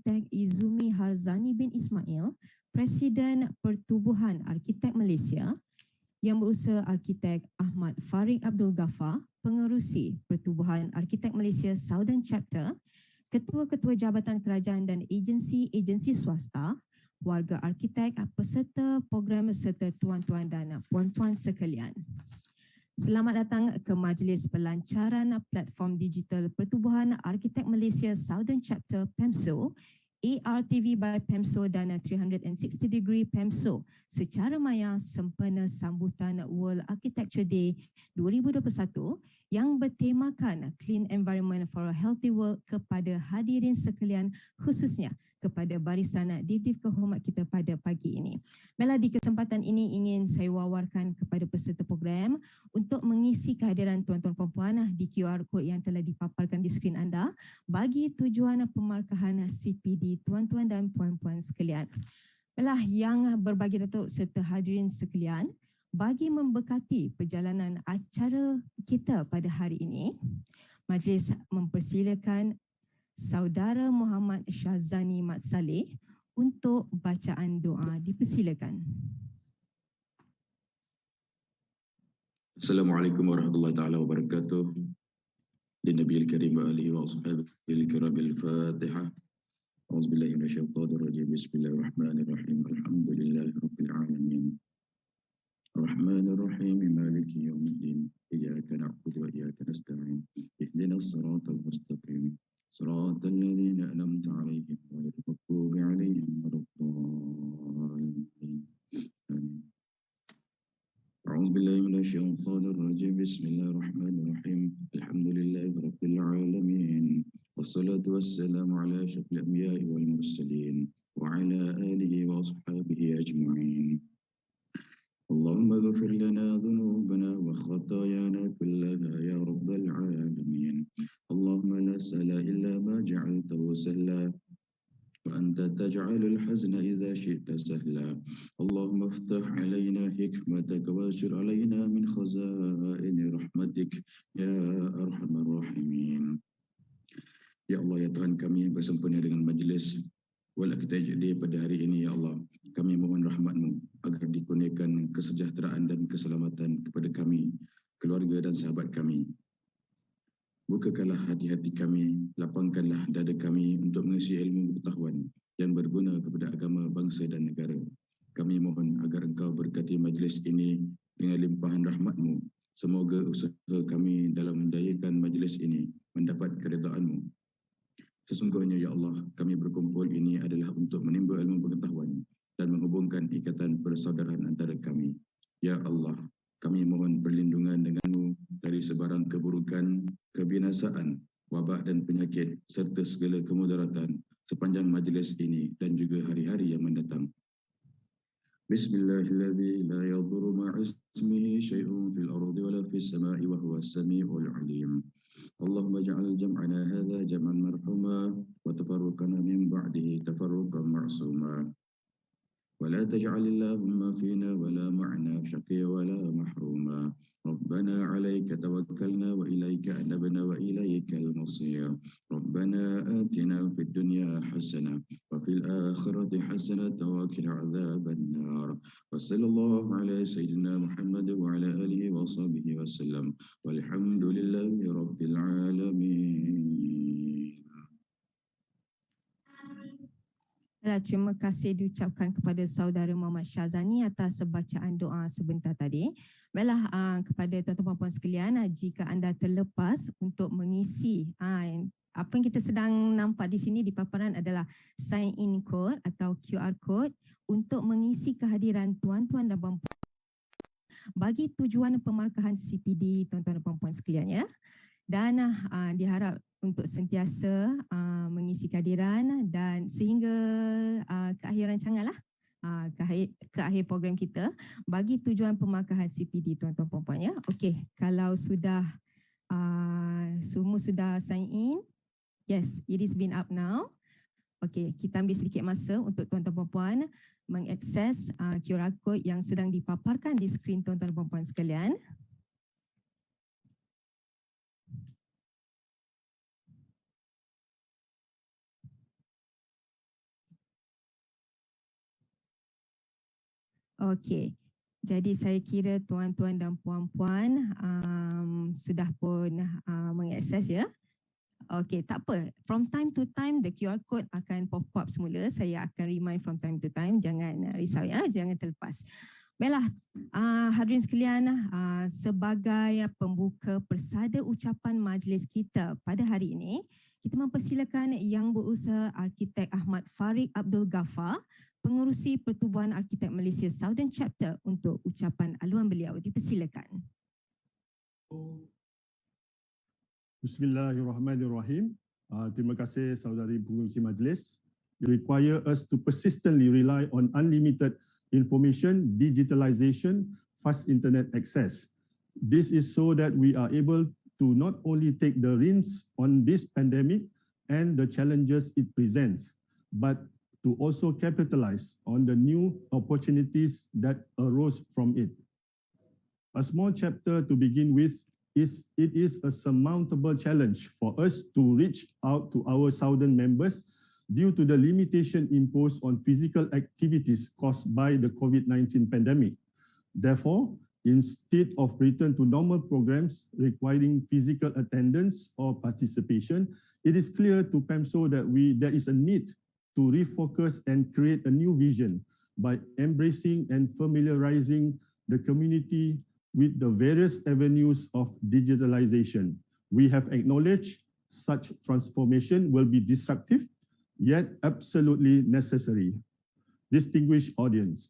Arkitek Izumi Harzani bin Ismail, Presiden Pertubuhan Arkitek Malaysia, Yang Berusaha Arkitek Ahmad Farid Abdul Ghaffar, Pengerusi Pertubuhan Arkitek Malaysia Southern Chapter, Ketua-Ketua Jabatan Kerajaan dan agensi-agensi swasta, warga arkitek, peserta program serta tuan-tuan dan puan-puan sekalian. Selamat datang ke Majlis Pelancaran Platform Digital Pertubuhan Arkitek Malaysia Southern Chapter PEMSO, ARTV by PEMSO dan 360 Degree PEMSO secara maya sempena sambutan World Architecture Day 2021 yang bertemakan Clean Environment for a Healthy World kepada hadirin sekalian, khususnya kepada barisan didiv kehormat kita pada pagi ini. Baiklah, di kesempatan ini ingin saya wawarkan kepada peserta program untuk mengisi kehadiran tuan-tuan puan-puan di QR code yang telah dipaparkan di skrin anda bagi tujuan pemarkahan CPD tuan-tuan dan puan-puan sekalian. Baiklah, yang berbagi datuk serta hadirin sekalian, bagi memberkati perjalanan acara kita pada hari ini, majlis mempersilakan Saudara Muhammad Syazani Mat Saleh untuk bacaan doa. Dipersilakan. Assalamualaikum warahmatullahi taala wabarakatuh. Linabiyil karim wa alihi wa ashabihi kiramil Fatihah. A'udzubillahi minasyaitonir rajim. Bismillahirrahmanirrahim. Alhamdulillahi rabbil alamin. Arrahmanir rahim. Maliki yaumiddin. Iyyaka na'budu wa iyyaka nasta'in. Ihdinas siratal mustaqim. صراط الذين أنعمت عليهم غير المغضوب عليهم ولا الضالين. أعوذ بالله من الشيطان الرجيم. بسم الله الرحمن الرحيم. الحمد لله رب العالمين والصلاة والسلام على أشرف الأنبياء والمرسلين وعلى آله وأصحابه أجمعين. اللهم اغفر لنا ذنوبنا وخطايانا كلها يا رب العالمين. اللهم لا سهل إلا ما جعلته سهلا وأنت تجعل الحزن إذا شئت سهلا. اللهم افتح علينا حكمتك واشر علينا من خزائن رحمتك يا أرحم الراحمين. Ya Allah, ya Tuhan kami yang bersempena dengan majlis World Architecture Day pada hari ini, ya Allah, kami mohon rahmat-Mu agar dikurniakan kesejahteraan dan keselamatan kepada kami, keluarga dan sahabat kami. Bukakanlah hati-hati kami, lapangkanlah dada kami untuk mengisi ilmu pengetahuan yang berguna kepada agama, bangsa dan negara. Kami mohon agar Engkau berkati majlis ini dengan limpahan rahmat-Mu. Semoga usaha kami dalam menjayakan majlis ini mendapat keridaan-Mu. Sesungguhnya, ya Allah, kami berkumpul ini adalah untuk menimba ilmu pengetahuan dan menghubungkan ikatan persaudaraan antara kami. Ya Allah, kami mohon perlindungan dengan-Mu dari sebarang keburukan, kebinasaan, wabak dan penyakit serta segala kemudaratan sepanjang majlis ini dan juga hari-hari yang mendatang. Bismillahirrahmanirrahim. La yadurru ma'ismihi syai'un fil ardi wala fis sama'i wa huwa as-sami'ul 'alim. Allahumma ij'al jam'ana hadha jam'an marhuma wa tafarruqana min ba'dihi tafarruqan ma'suma. ولا تجعل اللهم فينا ولا معنا شقيا ولا محروما. ربنا عليك توكلنا وإليك أنبنا وإليك المصير. ربنا آتنا في الدنيا حسنة وفي الآخرة حسنة وقنا عذاب النار. وصلى الله على سيدنا محمد وعلى آله وصحبه وسلم والحمد لله رب العالمين. Terima kasih diucapkan kepada saudara Muhammad Syazani atas bacaan doa sebentar tadi. Baiklah, kepada tuan-tuan puan sekalian, jika anda terlepas untuk mengisi apa yang kita sedang nampak di sini di paparan adalah sign in code atau QR code untuk mengisi kehadiran tuan-tuan dan puan-puan bagi tujuan pemarkahan CPD tuan-tuan dan puan-puan sekalian, ya. Dan diharap untuk sentiasa mengisi kehadiran dan sehingga ke akhir rancangan lah, ke akhir program kita bagi tujuan pemarkahan CPD tuan-tuan puan-puan, ya. Okey, kalau sudah semua sudah sign in, yes, it is been up now. Okey, kita ambil sedikit masa untuk tuan-tuan puan-puan mengakses QR code yang sedang dipaparkan di skrin tuan-tuan puan-puan sekalian. Okey. Jadi saya kira tuan-tuan dan puan-puan sudah pun mengakses ya. Okey, tak apa. From time to time the QR code akan pop up semula. Saya akan remind from time to time. Jangan risau ya, jangan terlepas. Baiklah, hadirin sekalian, sebagai pembuka persada ucapan majlis kita pada hari ini, kita mempersilakan Yang Berusaha Arkitek Ahmad Farid Abdul Ghaffar, Pengerusi Pertubuhan Arkitek Malaysia Southern Chapter untuk ucapan aluan beliau. Dipersilakan. Bismillahirrahmanirrahim. Terima kasih saudari pengerusi majlis. It require us to persistently rely on unlimited information, digitalization, fast internet access. This is so that we are able to not only take the reins on this pandemic and the challenges it presents, but to also capitalize on the new opportunities that arose from it. A small chapter to begin with it is a surmountable challenge for us to reach out to our southern members due to the limitation imposed on physical activities caused by the COVID-19 pandemic. Therefore, instead of return to normal programs requiring physical attendance or participation, it is clear to PEMSO that there is a need to refocus and create a new vision by embracing and familiarizing the community with the various avenues of digitalization. We have acknowledged such transformation will be disruptive, yet absolutely necessary. Distinguished audience,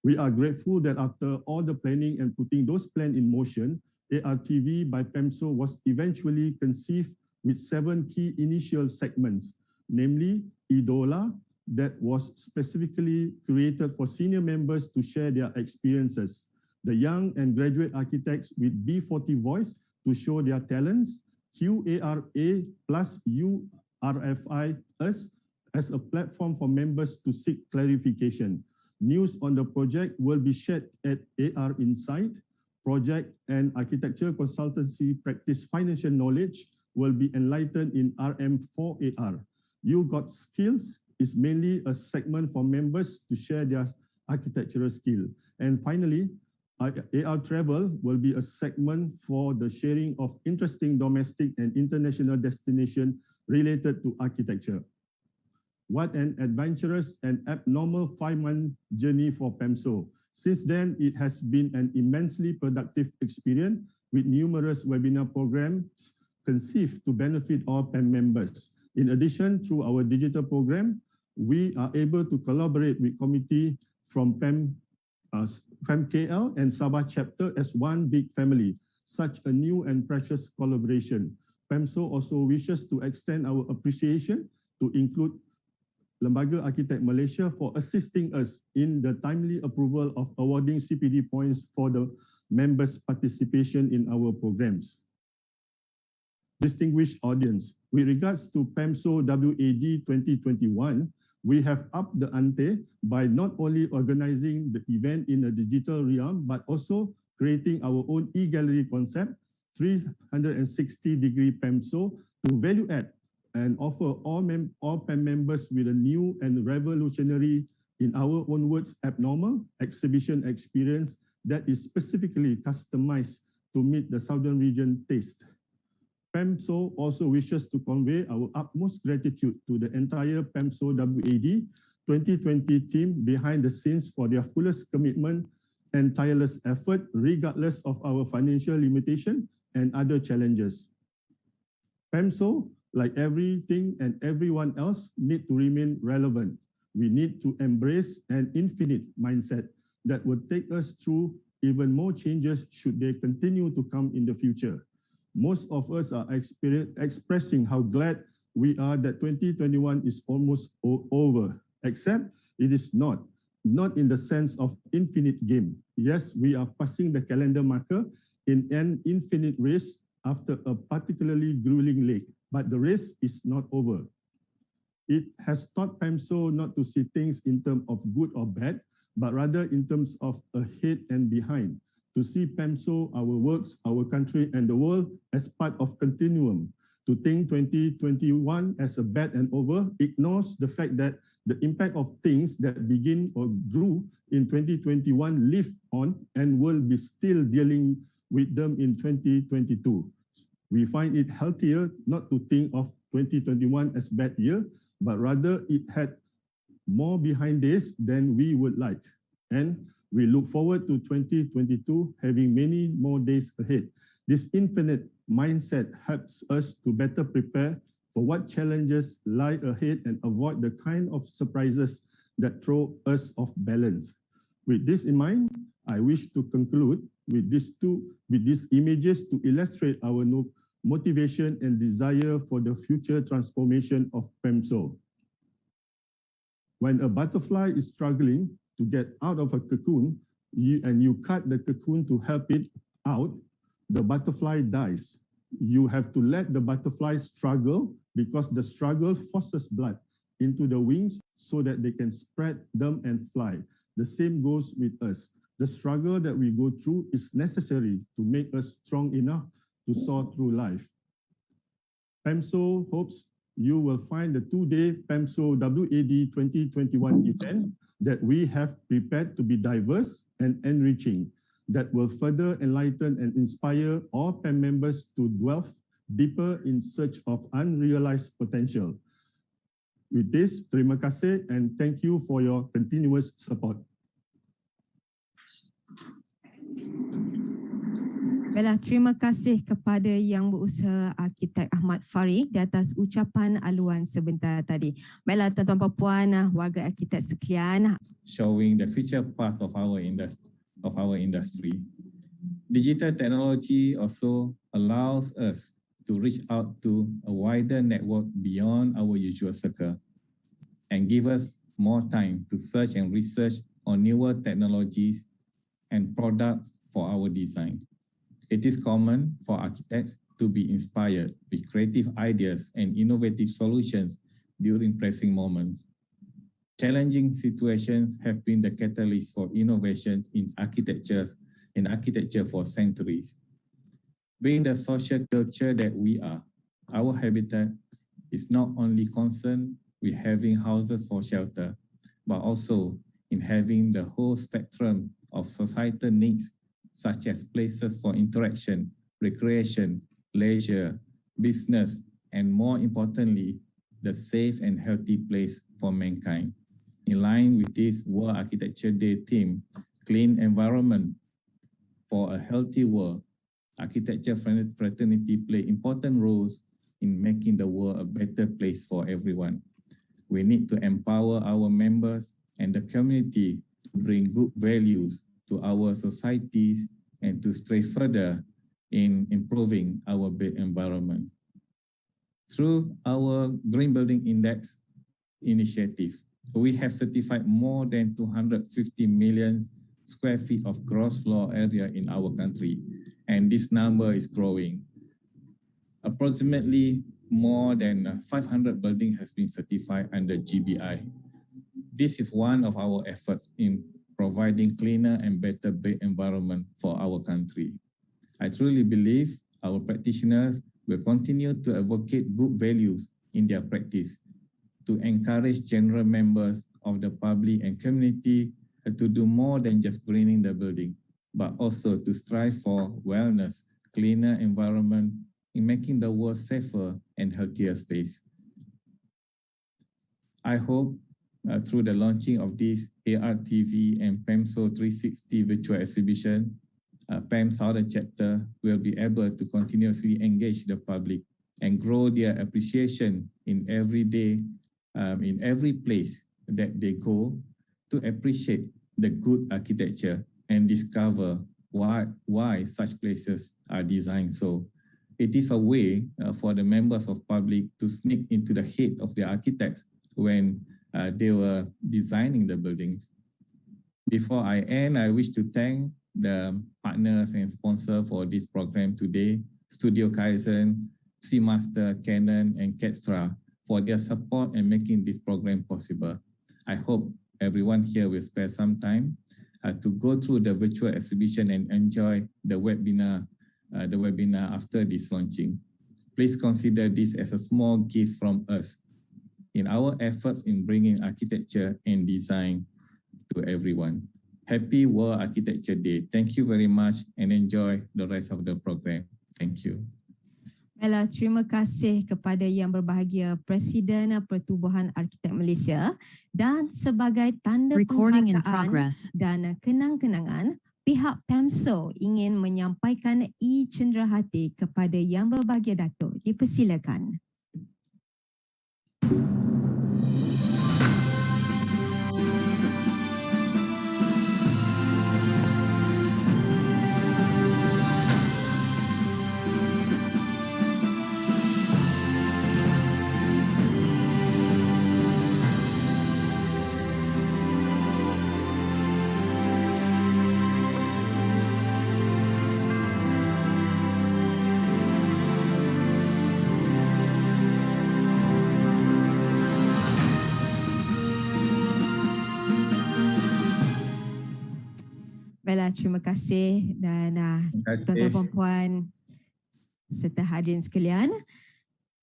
we are grateful that after all the planning and putting those plans in motion, ARTV by PEMSO was eventually conceived with 7 key initial segments, namely Idola, that was specifically created for senior members to share their experiences. The young and graduate architects with B40 voice to show their talents, QARA plus URFI us as a platform for members to seek clarification. News on the project will be shared at AR Insight. Project and architecture consultancy practice financial knowledge will be enlightened in RM4AR. You Got Skills is mainly a segment for members to share their architectural skill. And finally, AR Travel will be a segment for the sharing of interesting domestic and international destinations related to architecture. What an adventurous and abnormal 5-month journey for PEMSO. Since then, it has been an immensely productive experience with numerous webinar programs conceived to benefit all PEM members. In addition, through our digital program, we are able to collaborate with committee from PEM KL and Sabah chapter as one big family, such a new and precious collaboration. PEMSO also wishes to extend our appreciation to include Lembaga Arkitek Malaysia for assisting us in the timely approval of awarding CPD points for the members' participation in our programs. Distinguished audience, with regards to PEMSO WAD 2021, we have upped the ante by not only organizing the event in a digital realm, but also creating our own e-gallery concept, 360-degree PEMSO, to value add and offer all PEM members with a new and revolutionary, in our own words, abnormal exhibition experience that is specifically customized to meet the Southern region taste. PEMSO also wishes to convey our utmost gratitude to the entire PEMSO WAD 2020 team behind the scenes for their fullest commitment and tireless effort, regardless of our financial limitation and other challenges. PEMSO, like everything and everyone else, need to remain relevant. We need to embrace an infinite mindset that will take us through even more changes should they continue to come in the future. Most of us are expressing how glad we are that 2021 is almost over, except it is not in the sense of infinite game. Yes, we are passing the calendar marker in an infinite race after a particularly grueling leg, but the race is not over. It has taught PEMSO not to see things in terms of good or bad, but rather in terms of ahead and behind, to see PEMSO, our works, our country, and the world as part of continuum, To think 2021 as a bad and over ignores the fact that the impact of things that begin or grew in 2021 live on and will be still dealing with them in 2022. We find it healthier not to think of 2021 as bad year, but rather it had more behind this than we would like. And we look forward to 2022 having many more days ahead. This infinite mindset helps us to better prepare for what challenges lie ahead and avoid the kind of surprises that throw us off balance. With this in mind, I wish to conclude with these images to illustrate our motivation and desire for the future transformation of PEMSO. When a butterfly is struggling to get out of a cocoon, and you cut the cocoon to help it out, the butterfly dies. You have to let the butterfly struggle because the struggle forces blood into the wings so that they can spread them and fly. The same goes with us. The struggle that we go through is necessary to make us strong enough to soar through life. PEMSO hopes you will find the two-day PEMSO WAD 2021 event that we have prepared to be diverse and enriching, that will further enlighten and inspire all PEM members to delve deeper in search of unrealized potential. With this, terima kasih and thank you for your continuous support. Baiklah, terima kasih kepada Yang Berusaha Arkitek Ahmad Farid di atas ucapan aluan sebentar tadi. Baiklah, tuan-tuan dan puan, warga arkitek sekalian. Showing the future path of our industry. Digital technology also allows us to reach out to a wider network beyond our usual circle and give us more time to search and research on newer technologies and products for our design. It is common for architects to be inspired with creative ideas and innovative solutions during pressing moments. Challenging situations have been the catalyst for innovations in architecture for centuries. Being the social culture that we are, our habitat is not only concerned with having houses for shelter, but also in having the whole spectrum of societal needs, such as places for interaction, recreation, leisure, business, and more importantly, the safe and healthy place for mankind. In line with this World Architecture Day theme, clean environment for a healthy world, architecture fraternity play important roles in making the world a better place for everyone. We need to empower our members and the community to bring good values to our societies and to stray further in improving our built environment. Through our Green Building Index initiative, we have certified more than 250 million square feet of gross floor area in our country, and this number is growing. Approximately more than 500 buildings has been certified under GBI. This is one of our efforts in providing cleaner and better built environment for our country. I truly believe our practitioners will continue to advocate good values in their practice to encourage general members of the public and community to do more than just greening the building, but also to strive for wellness, cleaner environment in making the world safer and healthier space. I hope through the launching of this ARTV and PEMSO 360 virtual exhibition, PEM Southern Chapter will be able to continuously engage the public and grow their appreciation in every place that they go to appreciate the good architecture and discover why such places are designed so. It is a way for the members of public to sneak into the head of the architects when they were designing the buildings. Before I end, I wish to thank the partners and sponsors for this program today, Studio Kaizen, Seamaster, Canon, and Kedstra, for their support and making this program possible. I hope everyone here will spare some time to go through the virtual exhibition and enjoy the webinar after this launching. Please consider this as a small gift from us in our efforts in bringing architecture and design to everyone. Happy World Architecture Day. Thank you very much and enjoy the rest of the program. Thank you. Baiklah, terima kasih kepada yang berbahagia Presiden Pertubuhan Arkitek Malaysia, dan sebagai tanda Recording in penghargaan progress. dan kenang-kenangan, pihak PEMSO ingin menyampaikan cenderahati kepada yang berbahagia Datuk. Dipersilakan. Baiklah, terima kasih dan tuan-tuan dan puan serta hadirin sekalian.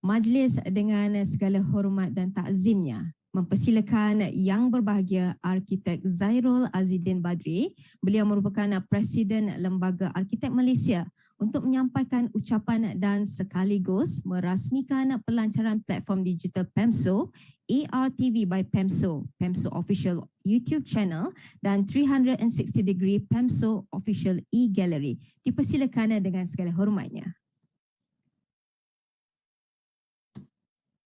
Majlis dengan segala hormat dan takzimnya mempersilakan yang berbahagia Arkitek Zairul Azidin Badri. Beliau merupakan Presiden Lembaga Arkitek Malaysia untuk menyampaikan ucapan dan sekaligus merasmikan pelancaran platform digital PEMSO, ARTV by PEMSO, PEMSO Official YouTube channel dan 360-degree PEMSO Official e-gallery. Dipersilakan dengan segala hormatnya.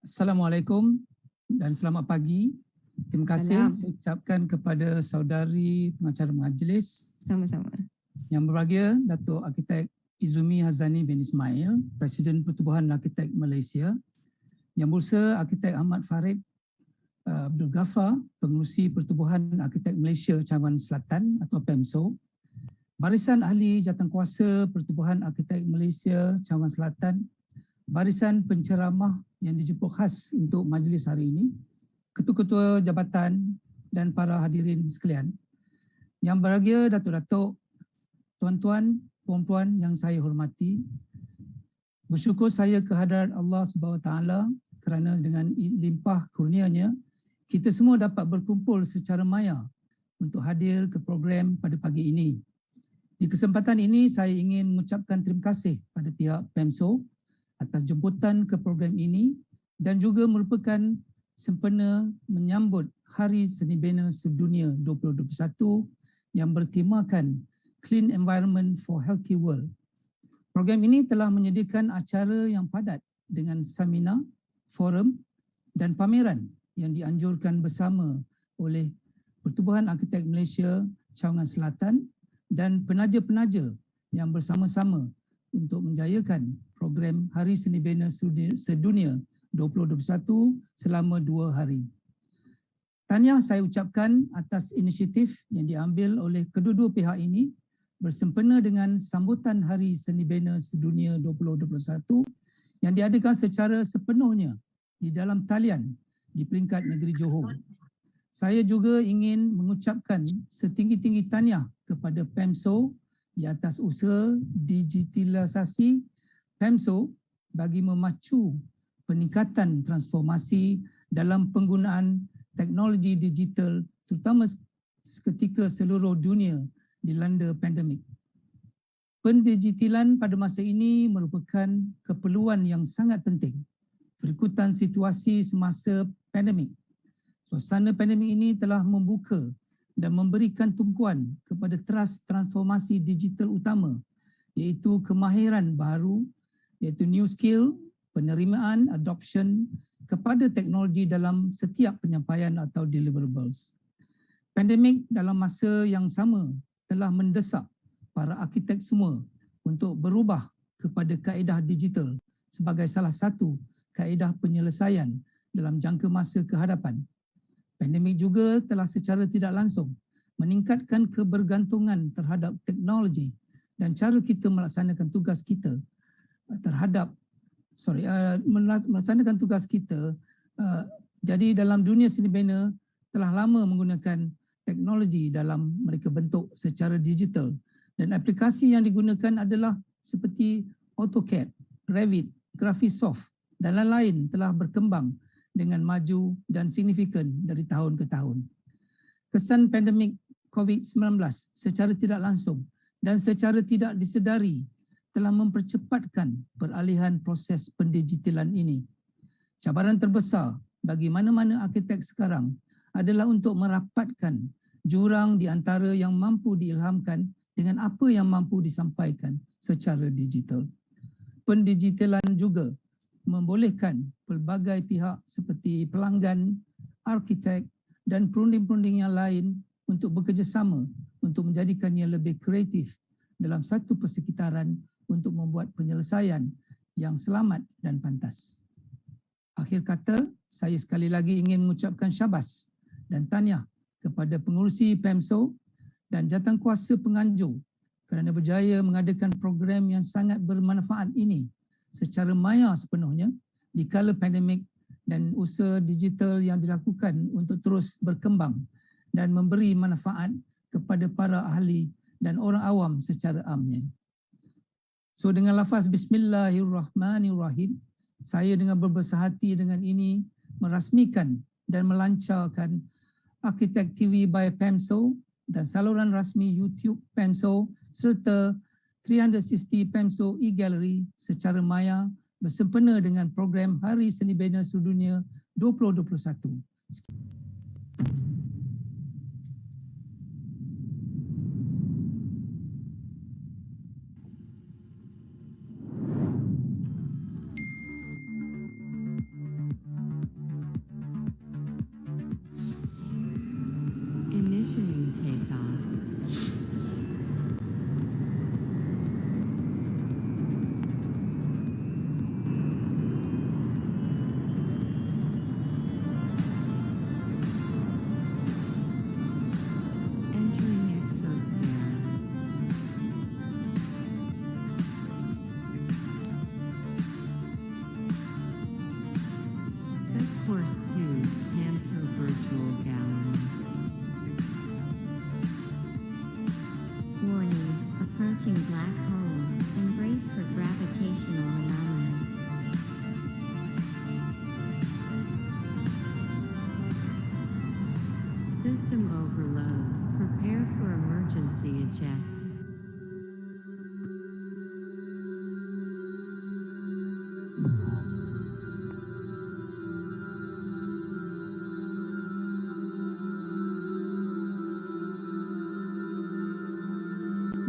Assalamualaikum dan selamat pagi. Terima kasih Salam. saya ucapkan kepada saudari pengacara majlis Sama-sama. yang berbahagia Datuk Arkitek Izumi Hazani bin Ismail, Presiden Pertubuhan Arkitek Malaysia, Yang Berusaha Arkitek Ahmad Farid Abdul Ghaffar, Pengerusi Pertubuhan Arkitek Malaysia Cawangan Selatan atau PEMSO, Barisan Ahli Jawatankuasa Pertubuhan Arkitek Malaysia Cawangan Selatan, barisan penceramah yang dijemput khas untuk majlis hari ini, ketua-ketua jabatan dan para hadirin sekalian. Yang berbahagia Datuk-Datuk, tuan-tuan, puan-puan yang saya hormati, bersyukur saya kehadrat Allah SWT kerana dengan limpah kurnianya, kita semua dapat berkumpul secara maya untuk hadir ke program pada pagi ini. Di kesempatan ini saya ingin mengucapkan terima kasih pada pihak PEMSO atas jemputan ke program ini dan juga merupakan sempena menyambut Hari Seni Bina Sedunia 2021 yang bertemakan Clean Environment for Healthy World. Program ini telah menyediakan acara yang padat dengan seminar, forum dan pameran yang dianjurkan bersama oleh Pertubuhan Arkitek Malaysia Cawangan Selatan dan penaja-penaja yang bersama-sama untuk menjayakan program Hari Seni Bina Sedunia 2021 selama 2 hari. Tahniah saya ucapkan atas inisiatif yang diambil oleh kedua-dua pihak ini bersempena dengan sambutan Hari Seni Bina Sedunia 2021 yang diadakan secara sepenuhnya di dalam talian di peringkat negeri Johor. Saya juga ingin mengucapkan setinggi-tinggi tahniah kepada PEMSO di atas usaha digitalisasi PEMSO bagi memacu peningkatan transformasi dalam penggunaan teknologi digital terutama ketika seluruh dunia dilanda pandemik. Pendigitalan pada masa ini merupakan keperluan yang sangat penting berikutan situasi semasa pandemik. Suasana pandemik ini telah membuka dan memberikan tumpuan kepada teras transformasi digital utama iaitu kemahiran baru, iaitu new skill, penerimaan, adoption kepada teknologi dalam setiap penyampaian atau deliverables. Pandemik dalam masa yang sama telah mendesak para arkitek semua untuk berubah kepada kaedah digital sebagai salah satu kaedah penyelesaian dalam jangka masa kehadapan. Pandemik juga telah secara tidak langsung meningkatkan kebergantungan terhadap teknologi dan cara kita melaksanakan tugas kita melaksanakan tugas kita. Jadi dalam dunia seni bina telah lama menggunakan teknologi dalam mereka bentuk secara digital dan aplikasi yang digunakan adalah seperti AutoCAD, Revit, Graphisoft dan lain-lain telah berkembang dengan maju dan signifikan dari tahun ke tahun. Kesan pandemik COVID-19 secara tidak langsung dan secara tidak disedari telah mempercepatkan peralihan proses pendigitalan ini. Cabaran terbesar bagi mana-mana arkitek sekarang adalah untuk merapatkan jurang di antara yang mampu diilhamkan dengan apa yang mampu disampaikan secara digital. Pendigitalan juga membolehkan pelbagai pihak seperti pelanggan, arkitek dan perunding-perunding yang lain untuk bekerjasama untuk menjadikannya lebih kreatif dalam satu persekitaran untuk membuat penyelesaian yang selamat dan pantas. Akhir kata, saya sekali lagi ingin mengucapkan syabas dan tahniah kepada pengurusi PEMSO dan jawatankuasa penganjur kerana berjaya mengadakan program yang sangat bermanfaat ini secara maya sepenuhnya di kala pandemik dan usaha digital yang dilakukan untuk terus berkembang dan memberi manfaat kepada para ahli dan orang awam secara amnya. So dengan lafaz Bismillahirrahmanirrahim, saya dengan berbesar hati dengan ini merasmikan dan melancarkan Arkitek TV by PEMSO dan saluran rasmi YouTube PEMSO serta 360 PEMSO e-Gallery secara maya bersempena dengan program Hari Seni Bina Sedunia 2021. Initiating takeoff. Entering exosphere. Set course to PAMSO Virtual Gallery. Warning, approaching black hole, embrace for gravitational anomaly. System overload. Prepare for emergency eject.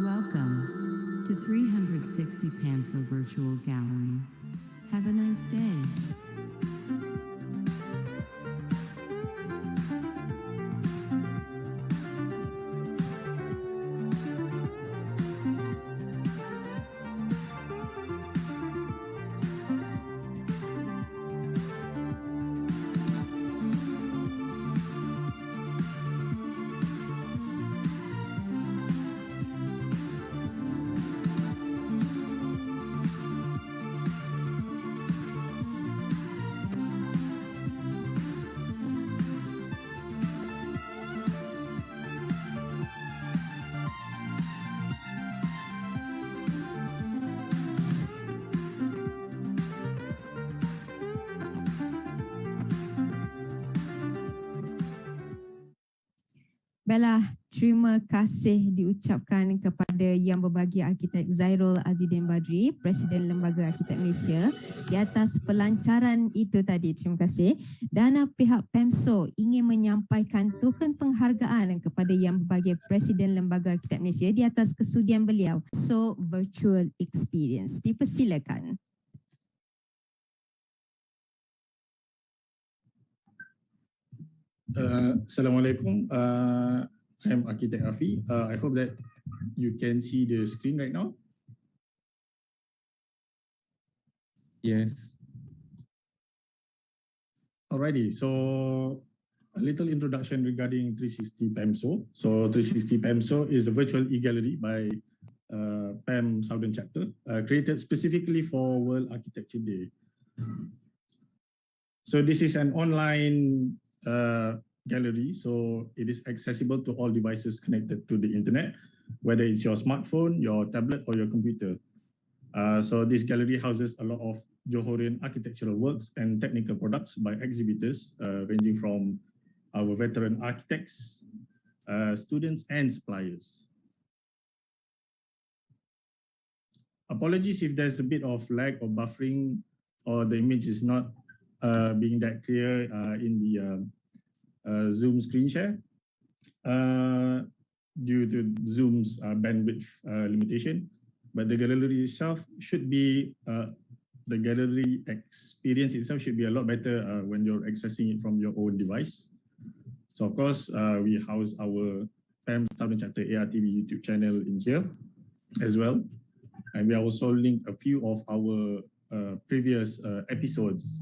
Welcome to 360 PAMSO Virtual Gallery. Have a nice day. Baiklah, terima kasih diucapkan kepada Yang Berbahagia Arkitek Zairul Azidin Badri, Presiden Lembaga Arkitek Malaysia, di atas pelancaran itu tadi. Terima kasih. Dan pihak PEMSO ingin menyampaikan token penghargaan kepada Yang Berbahagia Presiden Lembaga Arkitek Malaysia di atas kesudian beliau. So, virtual experience. Dipersilakan. Assalamualaikum. I'm Architect Afi. I hope that you can see the screen right now. Yes. Alrighty, so a little introduction regarding 360 PEMSO. So 360 PEMSO is a virtual e-gallery by PEM Southern Chapter, created specifically for World Architecture Day. So this is an online gallery, so it is accessible to all devices connected to the internet, whether it's your smartphone, your tablet, or your computer. So this gallery houses a lot of Johorian architectural works and technical products by exhibitors ranging from our veteran architects, students, and suppliers. Apologies if there's a bit of lag or buffering or the image is not being that clear in the Zoom screen share due to Zoom's bandwidth limitation. But the gallery itself should be, the gallery experience itself should be a lot better when you're accessing it from your own device. So of course, we house our PAM Southern Chapter ARTV YouTube channel in here as well. And we also linked a few of our previous episodes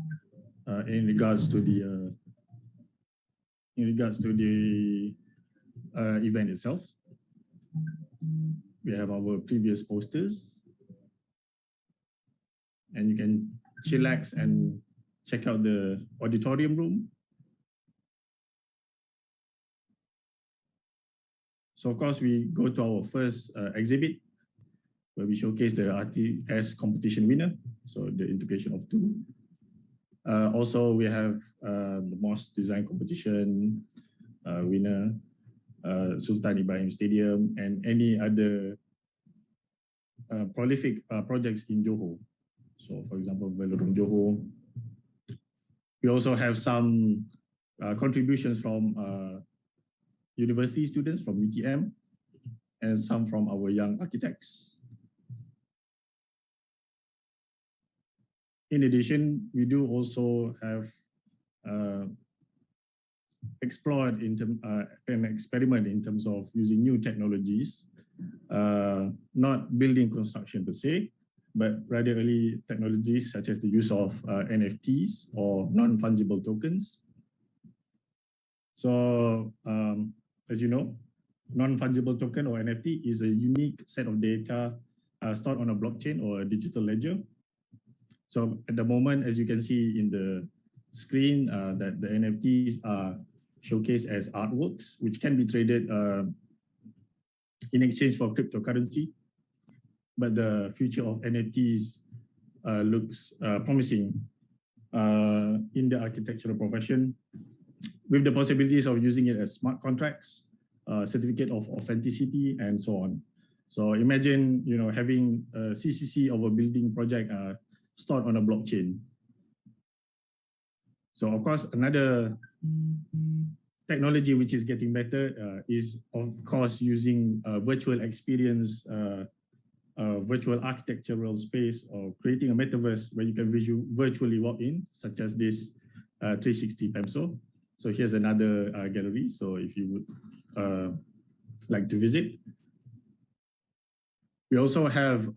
in regards to the event itself. We have our previous posters, and you can chillax and check out the auditorium room. So of course, we go to our first exhibit, where we showcase the RTS competition winner, so the integration of two. Also, we have the mosque design competition winner, Sultan Ibrahim Stadium, and any other prolific projects in Johor. So for example, Velodrome Johor. We also have some contributions from university students from UTM and some from our young architects. In addition, we do also have explored an experiment in terms of using new technologies, not building construction per se, but rather early technologies such as the use of NFTs or non-fungible tokens. So as you know, non-fungible token or NFT is a unique set of data stored on a blockchain or a digital ledger. So at the moment, as you can see in the screen, that the NFTs are showcased as artworks, which can be traded in exchange for cryptocurrency. But the future of NFTs looks promising in the architectural profession, with the possibilities of using it as smart contracts, certificate of authenticity, and so on. So imagine, having a CCC of a building project stored on a blockchain. So of course, another technology which is getting better is of course using virtual experience, virtual architectural space, or creating a metaverse where you can virtually walk in, such as this 360 PEMSO. So here's another gallery. So if you would like to visit. We also have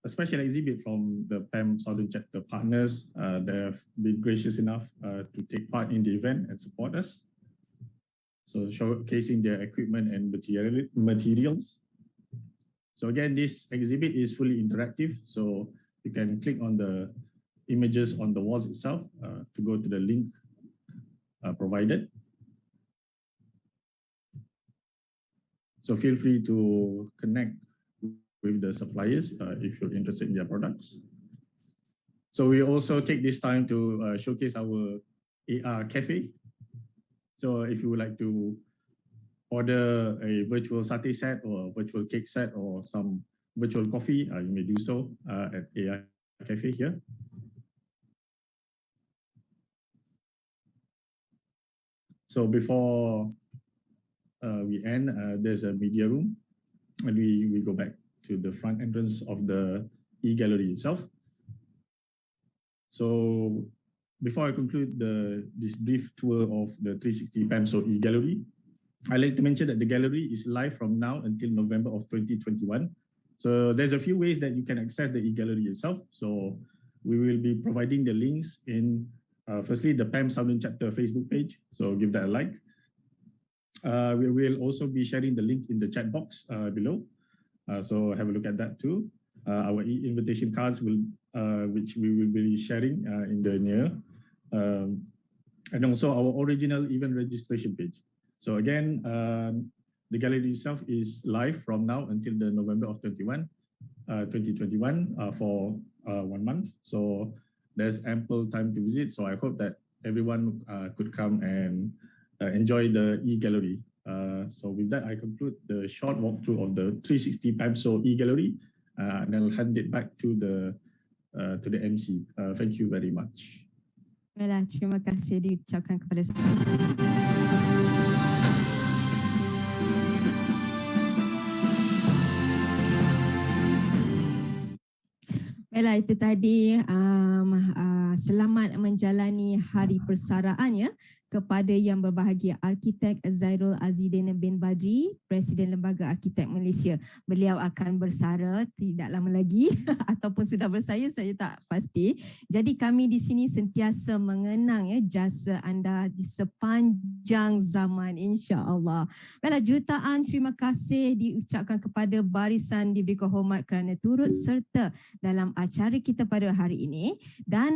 a special exhibit from the PAM Southern Chapter partners. They have been gracious enough to take part in the event and support us. So showcasing their equipment and materials. So again, this exhibit is fully interactive. So you can click on the images on the walls itself to go to the link provided. So feel free to connect with the suppliers if you're interested in their products. So we also take this time to showcase our AR cafe. So if you would like to order a virtual satay set or a virtual cake set or some virtual coffee, you may do so at AR cafe here. So before we end, there's a media room, and we go back to the front entrance of the e-gallery itself. So before I conclude this brief tour of the 360 PAMSO e-gallery, I'd like to mention that the gallery is live from now until November of 2021. So there's a few ways that you can access the e-gallery itself. So we will be providing the links in, firstly, the PAM Southern Chapter Facebook page. So give that a like. We will also be sharing the link in the chat box below. So have a look at that too. Our invitation cards which we will be sharing in the near, and also our original event registration page. So again, the gallery itself is live from now until the November of 2021 for 1 month. So there's ample time to visit. So I hope that everyone could come and enjoy the e-gallery. So with that, I conclude the short walkthrough of the 360 PAMSO e-gallery, and I'll hand it back to the MC. Thank you very much. Baiklah, terima kasih diucapkan kepada saya. Baiklah, itu tadi selamat menjalani hari persaraan ya kepada yang berbahagia Arkitek Zairul Azidin bin Badri, Presiden Lembaga Arkitek Malaysia. Beliau akan bersara tidak lama lagi ataupun sudah bersaya, saya tak pasti. Jadi kami di sini sentiasa mengenang ya jasa anda di sepanjang zaman, insya-Allah. Baiklah, jutaan terima kasih diucapkan kepada barisan diberi kehormat kerana turut serta dalam acara kita pada hari ini, dan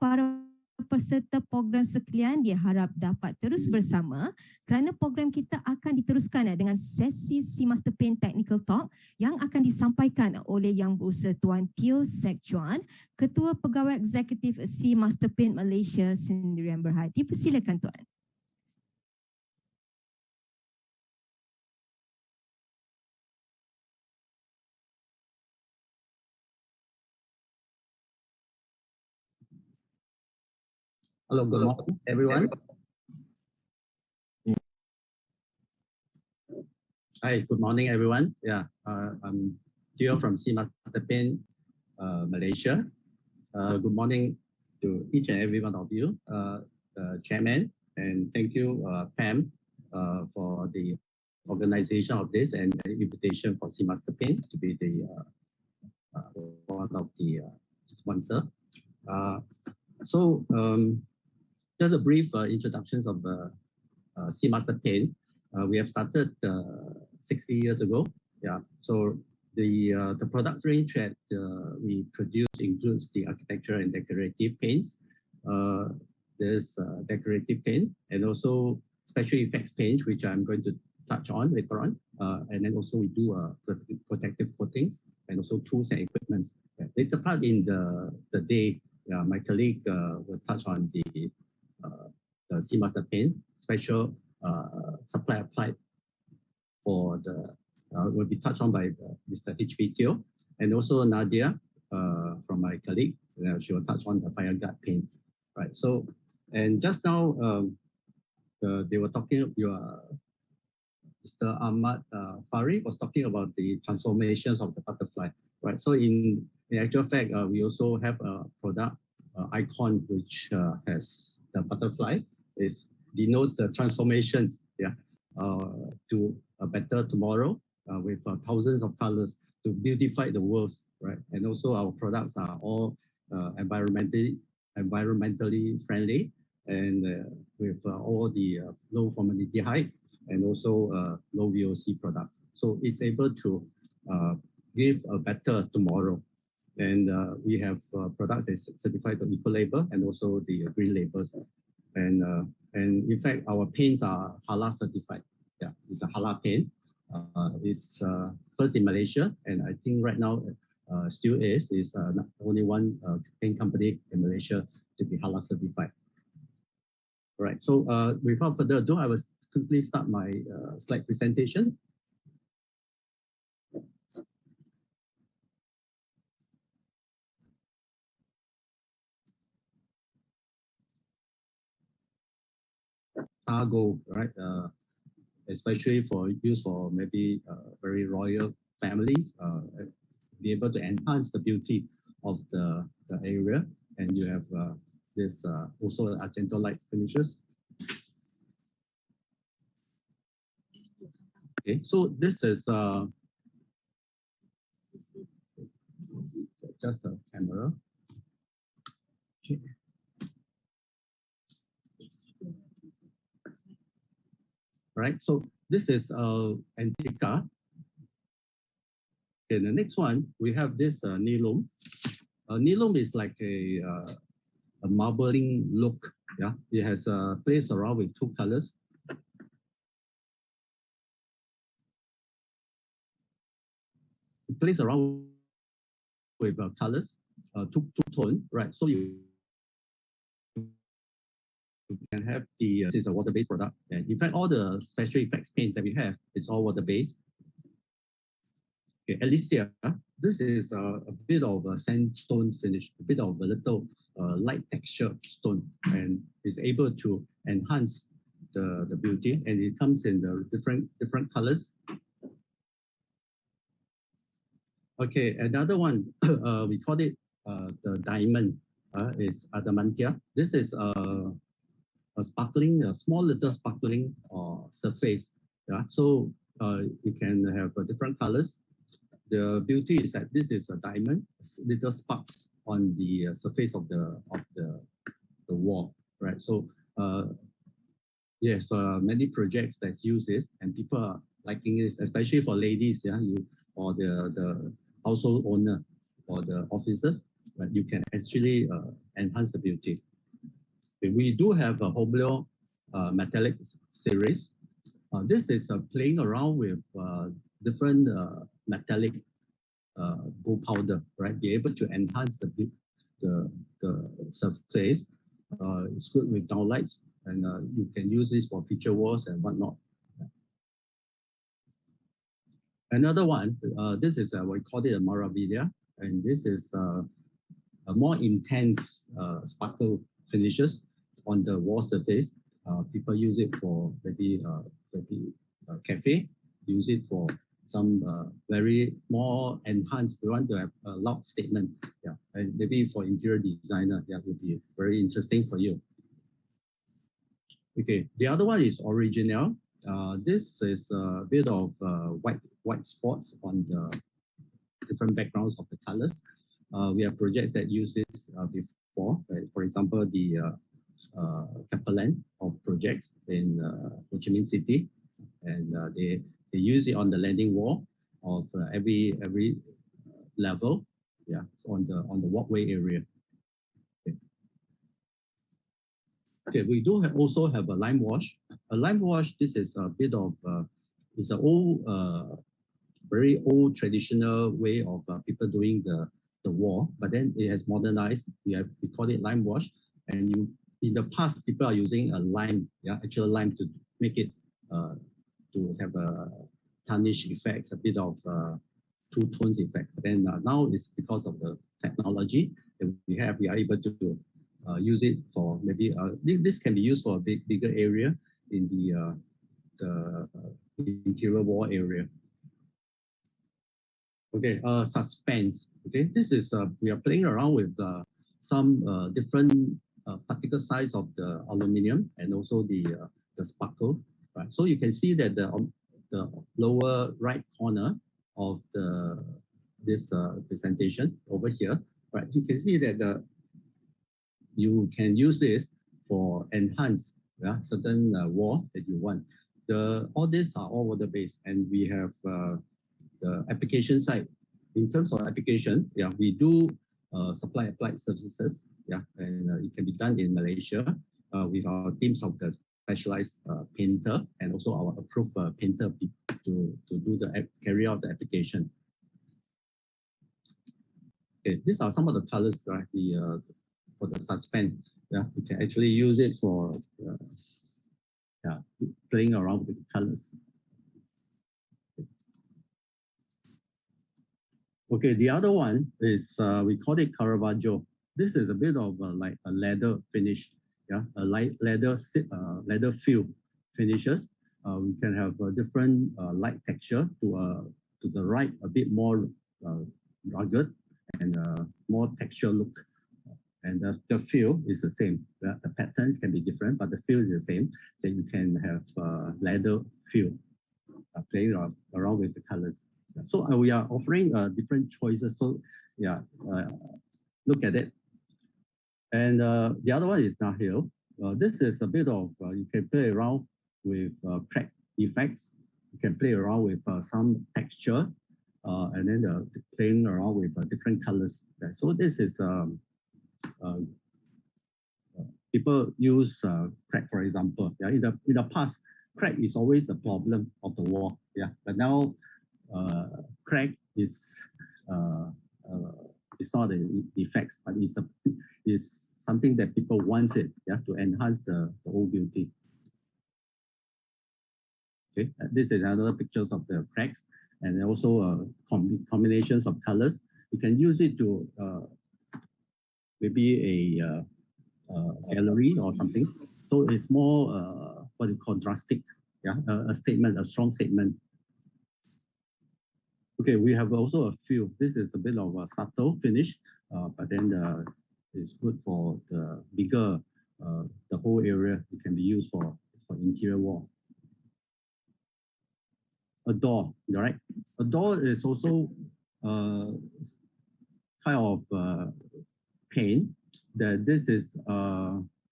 para peserta program sekalian diharap dapat terus bersama kerana program kita akan diteruskan dengan sesi C Master Paint Technical Talk yang akan disampaikan oleh Yang Berusaha Tuan Teo Sek Chuan, Ketua Pegawai Eksekutif C Master Paint Malaysia Sendirian Berhati. Persilakan Tuan. Hello, good morning, everyone. Hi, good morning, everyone. Yeah, I'm Teo from C Master Paint, Malaysia. Good morning to each and every one of you, the chairman, and thank you, Pam, for the organization of this and the invitation for C Master Paint to be the one of the sponsor. Just a brief introductions of the C Master Paint. We have started 60 years ago. Yeah. So the product range that we produce includes the architecture and decorative paints. There's decorative paint and also special effects paint, which I'm going to touch on later on. And then also we do protective coatings and also tools and equipment. Later part in the day, my colleague will touch on the C Master Paint special supply applied for the will be touched on by Mr. H.P. Teo, and also Nadia from my colleague. She will touch on the fire guard paint. Right. So, and just now they were talking. Mr. Ahmad Farid was talking about the transformations of the butterfly. Right. So in actual fact, we also have a product icon which has the butterfly. It denotes the transformations, yeah, to a better tomorrow with thousands of colors to beautify the world, right? And also our products are all environmentally friendly and with all the low formaldehyde and also low VOC products. So it's able to give a better tomorrow. And we have products that certified to Eco Label and also the green labels. And in fact, our paints are halal certified. Yeah, it's a halal paint. It's first in Malaysia, and I think right now still is only one paint company in Malaysia to be halal certified. All right. So without further ado, I will quickly start my slide presentation. Cargo, right? Especially for use for maybe very royal families, be able to enhance the beauty of the area. And you have this also Argento light finishes. Okay, so this is just a camera. Okay. Right, so this is Antica. Okay, the next one we have this Nilum. Nilum is like a marbling look. Yeah, it has placed around with two colors. It plays around with colors, two-tone, right? So you can have this is a water-based product. And in fact, all the special effects paints that we have is all water-based. Okay, Alicia, this is a bit of a sandstone finish, a bit of a little light texture stone, and is able to enhance the beauty, and it comes in the different colors. Okay, another one, we call it the diamond, is adamantia. This is a sparkling, a small little sparkling surface. Yeah, so you can have different colors. The beauty is that this is a diamond, little sparks on the surface of the wall, right? So yes, many projects that use this, and people are liking this, especially for ladies, yeah, or the household owner or the officers, right? You can actually enhance the beauty. We do have a Hoblio metallic series. This is playing around with different metallic gold powder, right? Be able to enhance the surface. It's good with downlights, and you can use this for feature walls and whatnot. Another one, this is we call it a Maravilla, and this is a more intense sparkle finishes on the wall surface. People use it for maybe cafe, use it for some very more enhanced. We want to have a loud statement, yeah, and maybe for interior designer, that would be very interesting for you. Okay, the other one is original. This is a bit of white spots on the different backgrounds of the colors. We have projects that use this before, right? For example, the Capellan of projects in Ho Chi Minh City, and they use it on the landing wall of every level, yeah, on the walkway area. Okay, we do also have a lime wash. A lime wash, this is a bit of, it's an old, very old traditional way of people doing the wall, but then it has modernized. We call it lime wash. And in the past, people are using a lime, yeah, actual lime to make it, to have a tarnish effects, a bit of two tones effect. But then now it's because of the technology that we are able to use it for maybe this can be used for a bigger area in the interior wall area. Okay, suspense. Okay, this is we are playing around with some different particle size of the aluminium and also the sparkles. Right, so you can see that the lower right corner of this presentation over here, right? You can see that you can use this for enhance certain wall that you want. All these are all water based, and we have the application side. In terms of application, yeah, we do supply applied services, yeah, and it can be done in Malaysia with our teams of the specialized painter and also our approved painter to do carry out the application. Okay, these are some of the colors, right? For the suspend, yeah, you can actually use it for playing around with the colors. Okay, the other one is we call it Caravaggio. This is a bit of like a leather finish, yeah, a light leather feel finishes. We can have a different light texture to the right, a bit more rugged and more texture look. And the feel is the same. The patterns can be different, but the feel is the same. So you can have leather feel playing around with the colors. So we are offering different choices. So yeah, look at it. And the other one is Nahil. This is a bit of, you can play around with crack effects. You can play around with some texture, and then playing around with different colors. So this is, people use crack, for example. Yeah, in the past, crack is always a problem of the wall. Yeah, but now crack is It's not an effects, but it's something that people want it, yeah, to enhance the whole beauty. Okay, this is another pictures of the cracks and also combinations of colors. You can use it to maybe a gallery or something. So it's more what you call drastic, yeah, a statement, a strong statement. Okay, we have also a few. This is a bit of a subtle finish, but then it's good for the bigger, the whole area. It can be used for interior wall. A door, right? A door is also kind of paint. That this is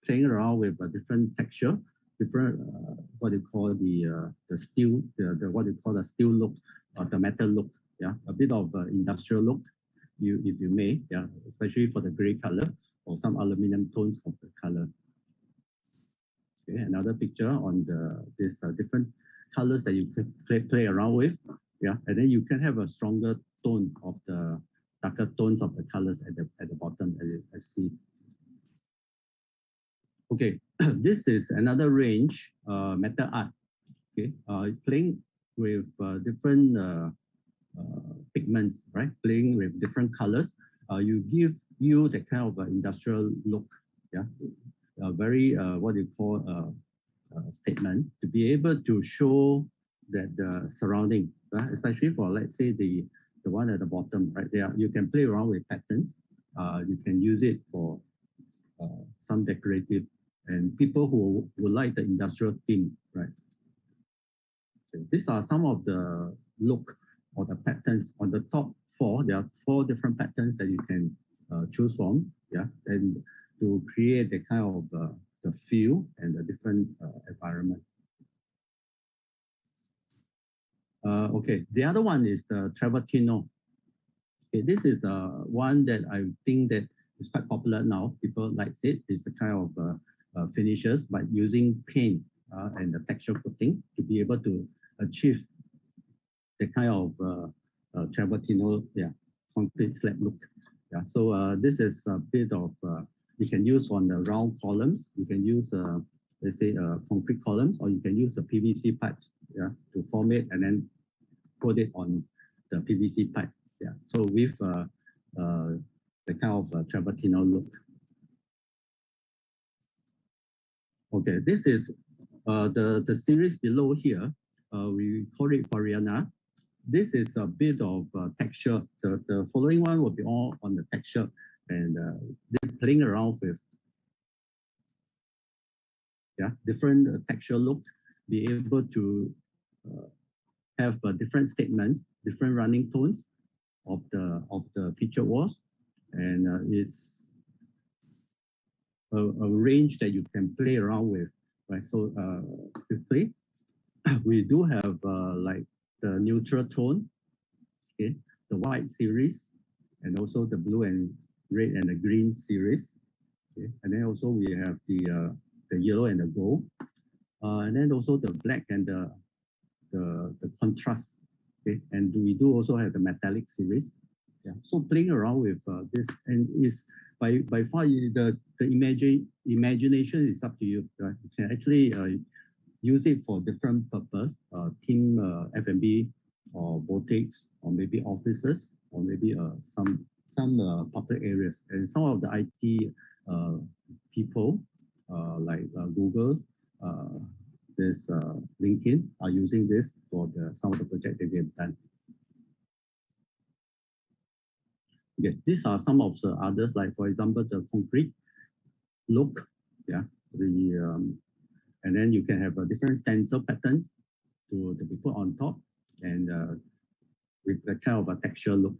playing around with a different texture, different what you call the steel, what you call the steel look, the metal look. Yeah, a bit of industrial look, if you may. Yeah, especially for the gray color or some aluminum tones of the color. Okay, another picture on this different colors that you can play around with. Yeah, and then you can have a stronger tone of the darker tones of the colors at the bottom, as you see. Okay, this is another range, metal art. Okay, playing with different pigments, right? Playing with different colors. You give you the kind of industrial look. Yeah, a very what you call statement to be able to show that the surrounding, right? Especially for, let's say, the one at the bottom, right? There you can play around with patterns. You can use it for some decorative, and people who would like the industrial theme, right? Okay. These are some of the look or the patterns. On the top four, there are 4 different patterns that you can choose from, yeah, and to create the kind of the feel and the different environment. Okay, the other one is the Travertino. Okay, this is one that I think that is quite popular now. People like it. It's the kind of finishes by using paint and the texture coating to be able to achieve the kind of Travertino, yeah, concrete slab look. Yeah, so this is a bit of you can use on the round columns. You can use let's say concrete columns, or you can use the PVC pipes, yeah, to form it and then put it on the PVC pipe. Yeah, so with the kind of Travertino look. Okay, this is the series below here. We call it Floriana. This is a bit of texture. The following one will be all on the texture, and they're playing around with different texture look, be able to have different statements, different running tones of the feature walls, and it's a range that you can play around with, right? So quickly, we do have like the neutral tone, okay, the white series, and also the blue and red and the green series, okay, and then also we have the yellow and the gold, and then also the black and the contrast, okay, and we do also have the metallic series. Yeah, so playing around with this, and is by far the imagination is up to you. Right? You can actually use it for different purpose, team F&B or boutiques, or maybe offices, or maybe some public areas. And some of the IT people like Google's, this LinkedIn are using this for some of the projects that they have done. Okay, these are some of the others, like for example, the concrete look, yeah, and then you can have different stencil patterns to be put on top, and with the kind of a texture look.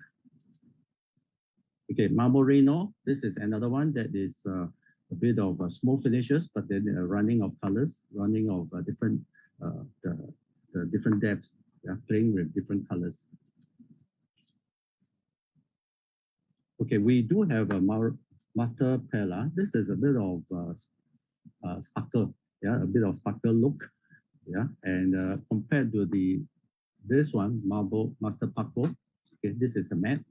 Okay, Marble Reno, this is another one that is a bit of small finishes, but then running of colors, running of different the different depths, yeah, playing with different colors. Okay, we do have a master perla. This is a bit of sparkle, yeah, a bit of sparkle look, yeah, and compared to this one, marble master Paco, okay, this is a matte,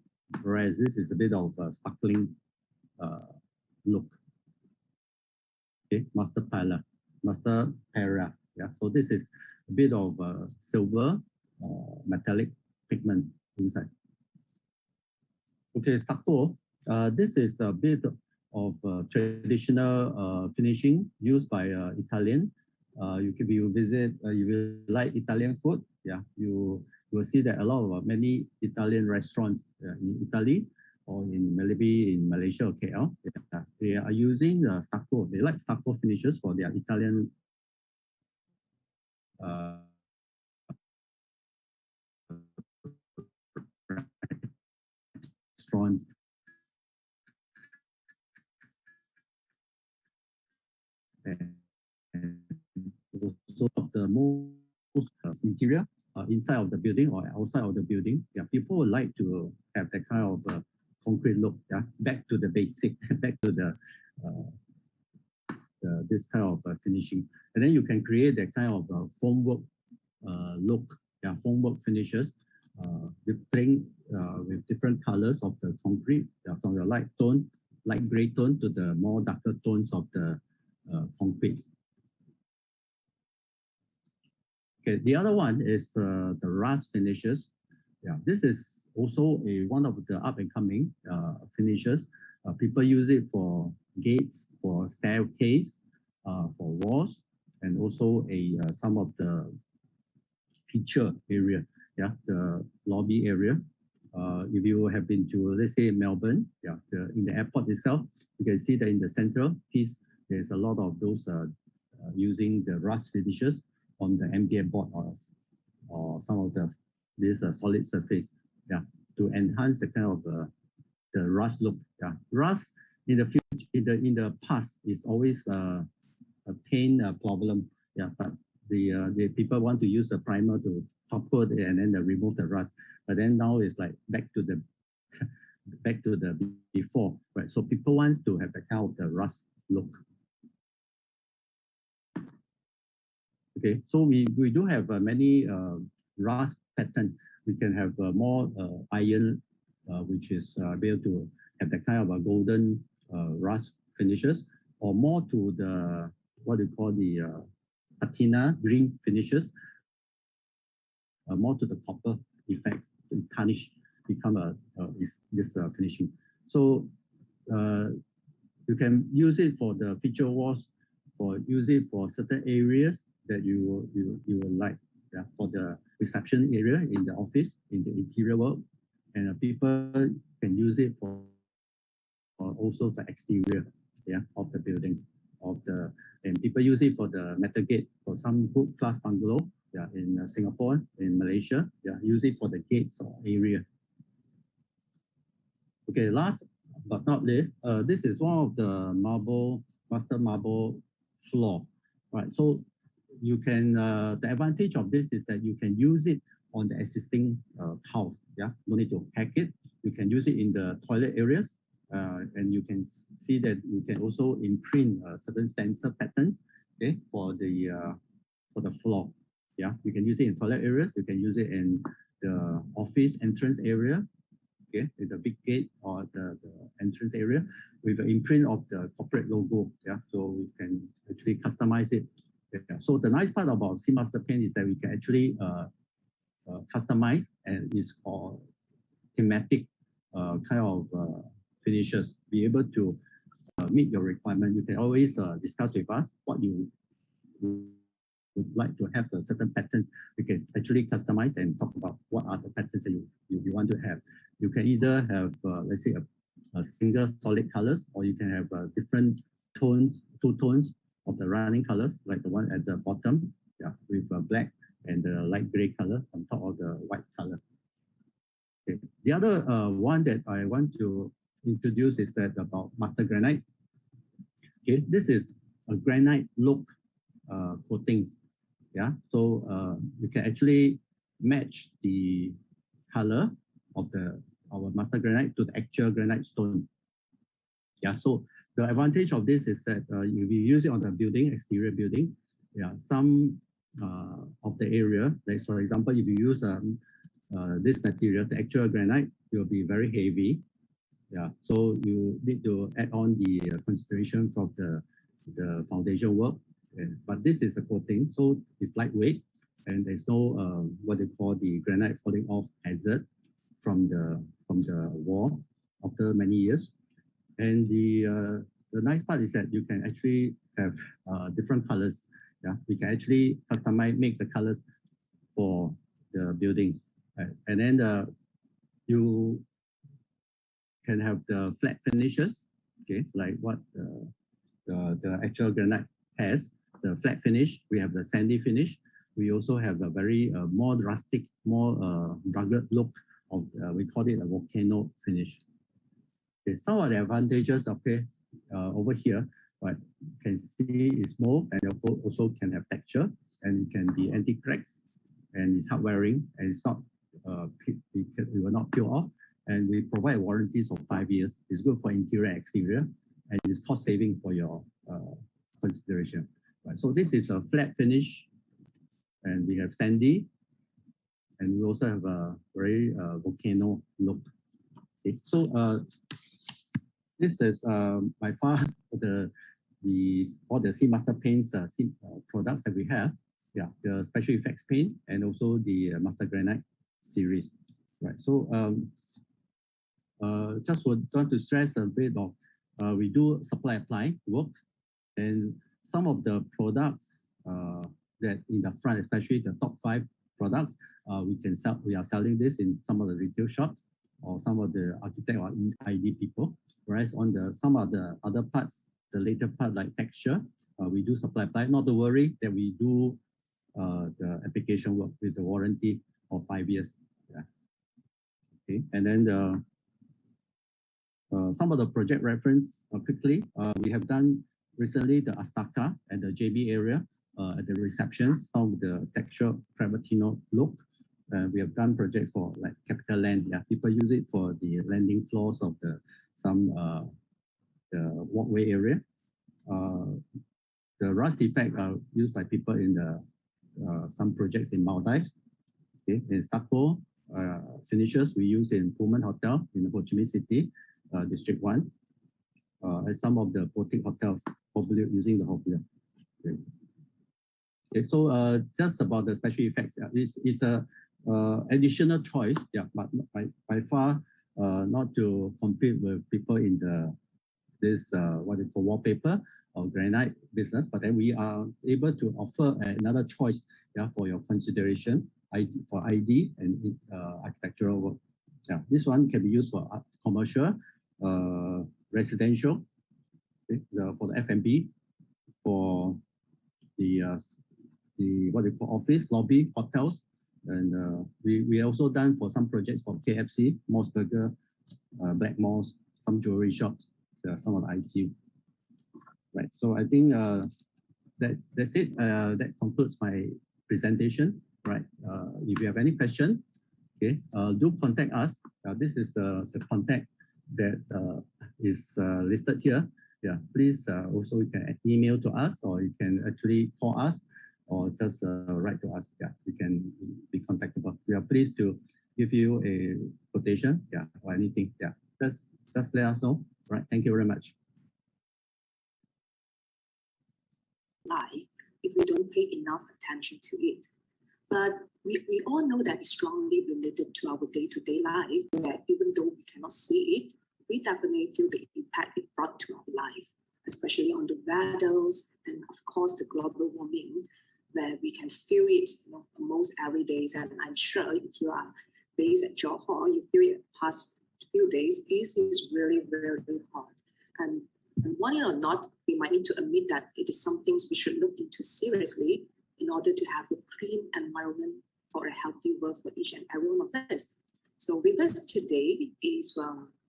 whereas this is a bit of a sparkling look. Okay, master para. Yeah, so this is a bit of silver metallic pigment inside. Okay, stucco. This is a bit of traditional finishing used by Italian. You visit, you will like Italian food. Yeah, you will see that a lot of many Italian restaurants in Italy or in maybe in Malaysia or KL, yeah, they are using stucco. They like stucco finishes for their Italian restaurants. And also of the most interior inside of the building or outside of the building, yeah, people would like to have that kind of concrete look. Yeah, back to the basic, back to the this kind of finishing, and then you can create that kind of formwork look. Yeah, formwork finishes with playing with different colors of the concrete, from the light gray tone to the more darker tones of the concrete. Okay, the other one is the rust finishes. Yeah, this is also one of the up and coming finishes. People use it for gates, for staircase, for walls, and also some of the feature area. Yeah, the lobby area. If you have been to, let's say, Melbourne, yeah, in the airport itself, you can see that in the central piece, there's a lot of those using the rust finishes on the MDF board or some of this solid surface, yeah, to enhance the kind of the rust look. Yeah, rust in the future, in the past is always a pain problem. Yeah, but the people want to use a primer to top coat it and then remove the rust. But then now it's like back to the before, right? So people want to have the kind of the rust look. Okay, so we do have many rust pattern. We can have more iron, which is able to have the kind of a golden rust finishes, or more to the what they call the patina green finishes, more to the copper effects to tarnish, become this finishing. So you can use it for the feature walls, use it for certain areas that you will like. Yeah, for the reception area in the office, in the interior work, and people can use it for also the exterior, yeah, of the building, and people use it for the metal gate for some good class bungalow, yeah, in Singapore, in Malaysia, yeah, use it for the gates or area. Okay, last but not least, this is one of the master marble floor, right? So you can, the advantage of this is that you can use it on the existing tiles. Yeah, no need to hack it. You can use it in the toilet areas, and you can see that you can also imprint certain sensor patterns. Okay, for the floor. Yeah, you can use it in toilet areas. You can use it in the office entrance area. Okay, in the big gate or the entrance area with an imprint of the corporate logo. Yeah, so we can actually customize it. Yeah. So the nice part about Seamaster Paint is that we can actually customize, and is for thematic kind of finishes. Be able to meet your requirement. You can always discuss with us what you would like to have certain patterns. We can actually customize and talk about what are the patterns that you want to have. You can either have, let's say, a single solid colors, or you can have different tones, 2 tones of the running colors, like the one at the bottom, yeah, with black and the light gray color on top of the white color. Okay. The other one that I want to introduce is that about master granite. Okay, this is a granite look coatings. Yeah, so you can actually match the color of our master granite to the actual granite stone. Yeah, so the advantage of this is that if you use it on the building, exterior building, yeah, some of the area, like for example, if you use this material, the actual granite, will be very heavy. Yeah, so you need to add on the consideration from the foundation work. But this is a coating, so it's lightweight, and there's no what they call the granite falling off hazard from the wall after many years. And the nice part is that you can actually have different colors. Yeah, we can actually customize, make the colors for the building, right? And then you can have the flat finishes, okay, like what the actual granite has, the flat finish. We have the sandy finish. We also have a very more drastic, more rugged look of, we call it a volcano finish. Okay, some of the advantages, okay, over here, right, you can see it's smooth and also can have texture, and it can be anti-cracks, and it's hard wearing, and it's not, we will not peel off. And we provide warranties of 5 years. It's good for interior and exterior, and it's cost saving for your consideration. Right. So this is a flat finish, and we have sandy, and we also have a very volcano look. Okay. So this is by far all the Seamaster Paints products that we have. Yeah, the special effects paint and also the Master Granite series. Right. So just want to stress a bit of we do supply apply work, and some of the products that in the front, especially the top 5 products, we are selling this in some of the retail shops or some of the architect or ID people. Whereas on some of the other parts, the later part like texture, we do supply apply. Not to worry that we do the application work with the warranty of 5 years. Yeah. Okay, and then some of the project reference quickly. We have done recently the Astaka and the JB area at the receptions, some of the texture Travertino look. We have done projects for like CapitaLand. Yeah, people use it for the landing floors of the walkway area. The rust effect are used by people in some projects in Maldives. Okay, in stucco finishes we use in Pullman Hotel in Ho Chi Minh City, District 1, and some of the boutique hotels popular using the Hopler. Okay. Okay, so just about the special effects, it's a additional choice, yeah, but by far not to compete with people in this what they call wallpaper or granite business, but then we are able to offer another choice, yeah, for your consideration, for ID and architectural work. Yeah, this one can be used for commercial, residential, okay, for the F&B, for the what they call office, lobby, hotels, and we also done for some projects for KFC, Moss Burger, Black Moss, some jewelry shops, some of the IT. Right. So I think that's it. That concludes my presentation. Right. If you have any question, okay, do contact us. This is the contact that is listed here. Yeah. Please also you can email to us, or you can actually call us, or just write to us. Yeah, you can be contactable. We are pleased to give you a quotation, yeah, or anything. Yeah, just let us know. Right. Thank you very much. Life if we don't pay enough attention to it. But we all know that it's strongly related to our day-to-day life, where even though we cannot see it, we definitely feel the impact it brought to our life, especially on the weathers and of course the global warming, where we can feel it, you know, almost every day. And I'm sure if you are based at Johor, you feel it past few days. This is really, really hot. And want it or not, we might need to admit that it is some things we should look into seriously in order to have a clean environment for a healthy world for each and every one of us. So with us today is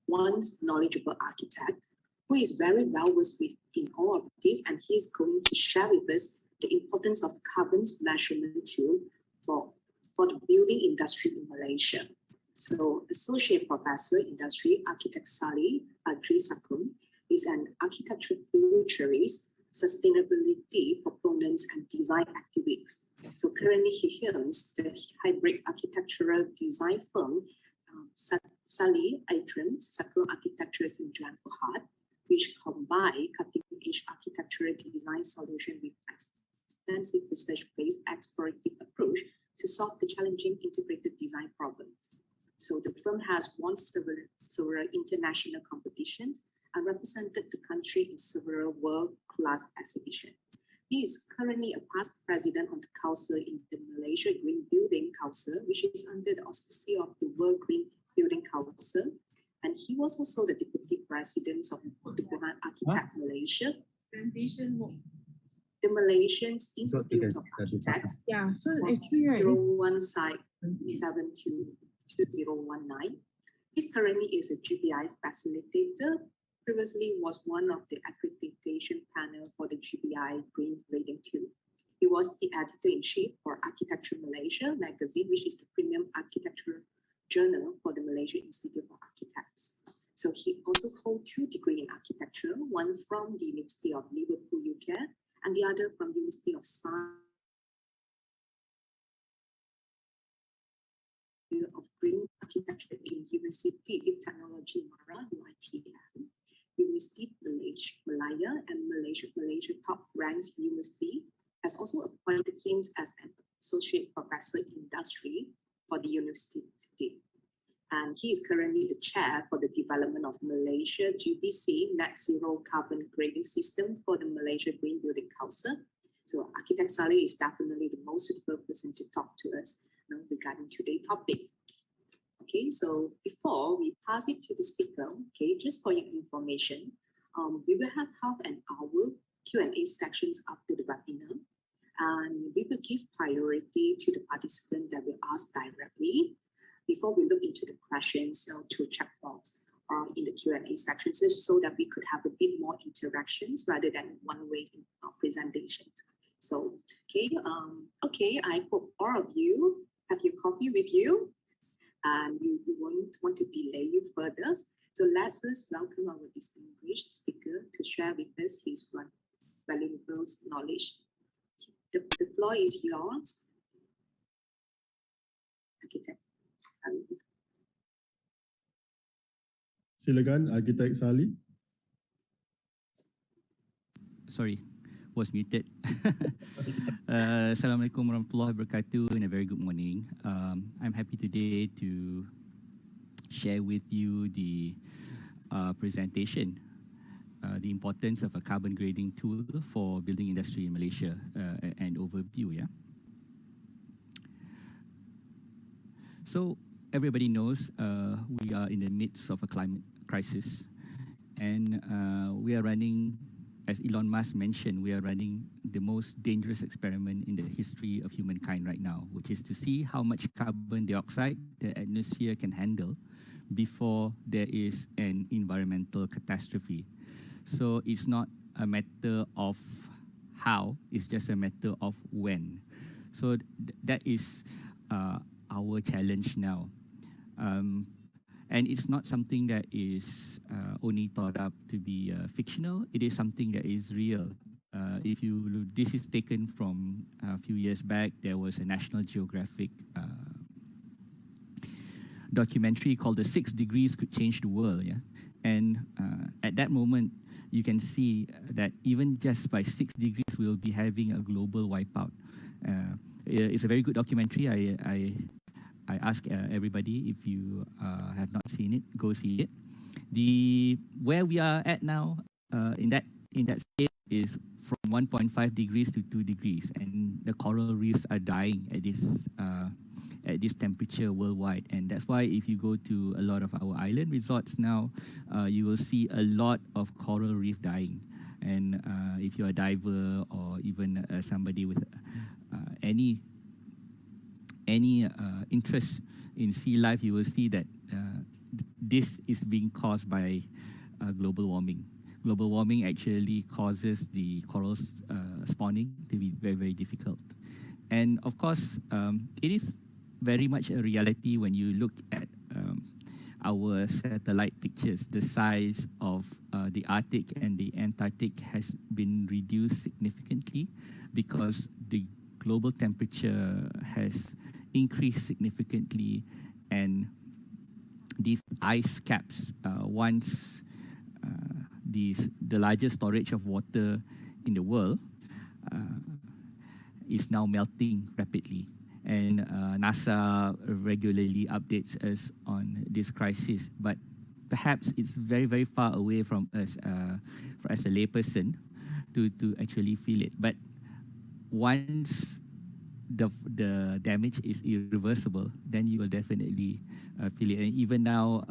one knowledgeable architect who is very well versed in all of this, and he's going to share with us the importance of carbon measurement tool for the building industry in Malaysia. So Associate Professor Industry Architect Sali Adrisakun is an architectural futurist, sustainability proponent and design activist So currently he helms the hybrid architectural design firm Sally Atrams Circle Architectures in Jalan Berhad, which combine cutting-edge architectural design solution with extensive research-based explorative approach to solve the challenging integrated design problems. So the firm has won several international competitions and represented the country in several world-class exhibitions. He is currently a past president on the council in the Malaysia Green Building Council, which is under the auspices of the World Green Building Council. And he was also the deputy president of the Berhad Architect Malaysia, the Malaysian Institute of Architects, Yeah, so actually, right, 01 site 722019. He currently is a GBI facilitator. Previously was one of the accreditation panel for the GBI Green Rating 2. He was the editor-in-chief for Architecture Malaysia magazine, which is the premium architecture journal for the Malaysian Institute of Architects. So he also holds 2 degrees in architecture, one from the University of Liverpool, UK, and the other from University of Science of Green Architecture in University of Technology Mara, UITM, University Malaya, and Malaysia top ranks university, has also appointed him as an associate professor in industry for the university. And he is currently the chair for the development of Malaysia GBC Net Zero Carbon Grading System for the Malaysia Green Building Council. So Architect Saleh is definitely the most suitable person to talk to us regarding today's topic. Okay, so before we pass it to the speaker, okay, just for your information, we will have half an hour Q&A sections after the webinar, and we will give priority to the participant that will ask directly before we look into the questions through chat box in the Q&A sections, so that we could have a bit more interactions rather than one-way presentations. So, okay, I hope all of you have your coffee with you, and we won't want to delay you further. So let's welcome our distinguished speaker to share with us his valuable knowledge. The floor is yours. Architect Sally. Silakan, Architect Sally. Sorry, was muted. Assalamualaikum warahmatullahi wabarakatuh, and a very good morning. I'm happy today to share with you the presentation, the importance of a carbon grading tool for building industry in Malaysia, and overview. Yeah. So everybody knows we are in the midst of a climate crisis, and we are running, as Elon Musk mentioned, we are running the most dangerous experiment in the history of humankind right now, which is to see how much carbon dioxide the atmosphere can handle before there is an environmental catastrophe. So it's not a matter of how, it's just a matter of when. So that is our challenge now. And it's not something that is only thought up to be fictional. It is something that is real. This is taken from a few years back. There was a National Geographic documentary called "The 6 Degrees Could Change the World." Yeah, and at that moment, you can see that even just by 6 degrees, we'll be having a global wipeout. It's a very good documentary. I ask everybody, if you have not seen it, go see it. Where we are at now in that scale is from 1.5 degrees to 2 degrees, and the coral reefs are dying at this temperature worldwide. And that's why if you go to a lot of our island resorts now, you will see a lot of coral reef dying. And if you're a diver or even somebody with any interest in sea life, you will see that this is being caused by global warming. Global warming actually causes the corals spawning to be very, very difficult. And of course, it is very much a reality when you look at our satellite pictures. The size of the Arctic and the Antarctic has been reduced significantly because the global temperature has increased significantly, and these ice caps, once the largest storage of water in the world, is now melting rapidly. And NASA regularly updates us on this crisis, but perhaps it's very, very far away from us as a layperson to actually feel it. But once the damage is irreversible, then you will definitely feel it. And even now,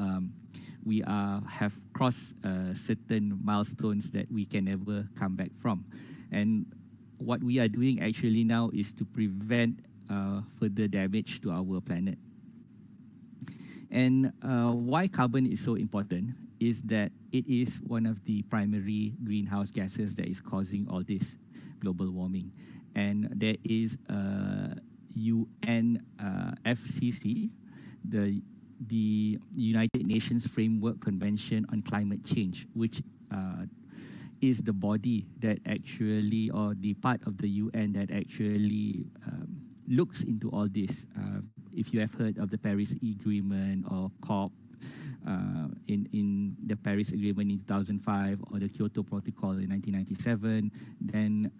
we have crossed certain milestones that we can never come back from. And what we are doing actually now is to prevent further damage to our planet. And why carbon is so important is that it is one of the primary greenhouse gases that is causing all this global warming. And there is a UN FCC, the United Nations Framework Convention on Climate Change, which is the body that actually, or the part of the UN that actually looks into all this. If you have heard of the Paris Agreement or COP, in the Paris Agreement in 2005 or the Kyoto Protocol in 1997, then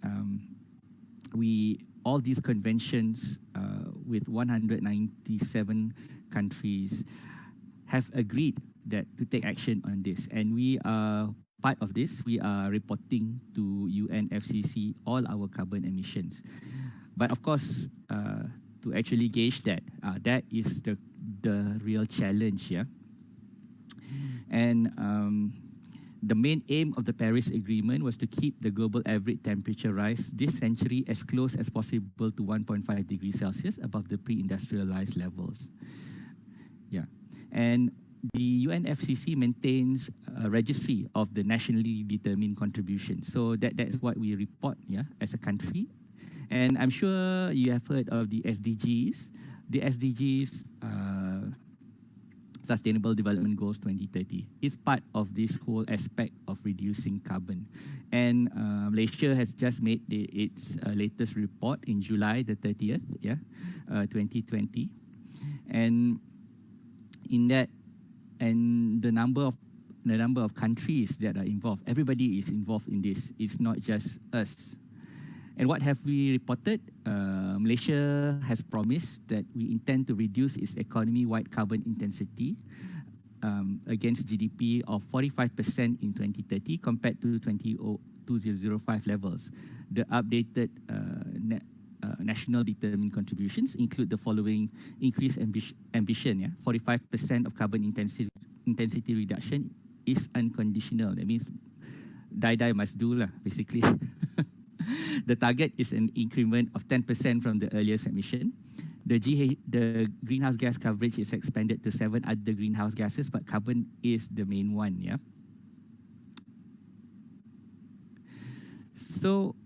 all these conventions with 197 countries have agreed that to take action on this, and we are part of this. We are reporting to UNFCCC all our carbon emissions. But of course, to actually gauge that, that is the real challenge here. And the main aim of the Paris Agreement was to keep the global average temperature rise this century as close as possible to 1.5 degrees Celsius above the pre-industrialized levels. Yeah, and the UNFCCC maintains a registry of the nationally determined contributions. So that's what we report, yeah, as a country. And I'm sure you have heard of the SDGs. The SDGs, Sustainable Development Goals 2030, is part of this whole aspect of reducing carbon. And Malaysia has just made its latest report in July the 30th, 2020. And in that, and the number of countries that are involved, everybody is involved in this. It's not just us. And what have we reported? Malaysia has promised that we intend to reduce its economy-wide carbon intensity against GDP of 45% in 2030 compared to 2005 levels. The updated national determined contributions include the following increased ambition. 45% of carbon intensity reduction is unconditional. That means die must do lah, basically. The target is an increment of 10% from the earlier submission. The greenhouse gas coverage is expanded to 7 other greenhouse gases, but carbon is the main one. Yeah. So,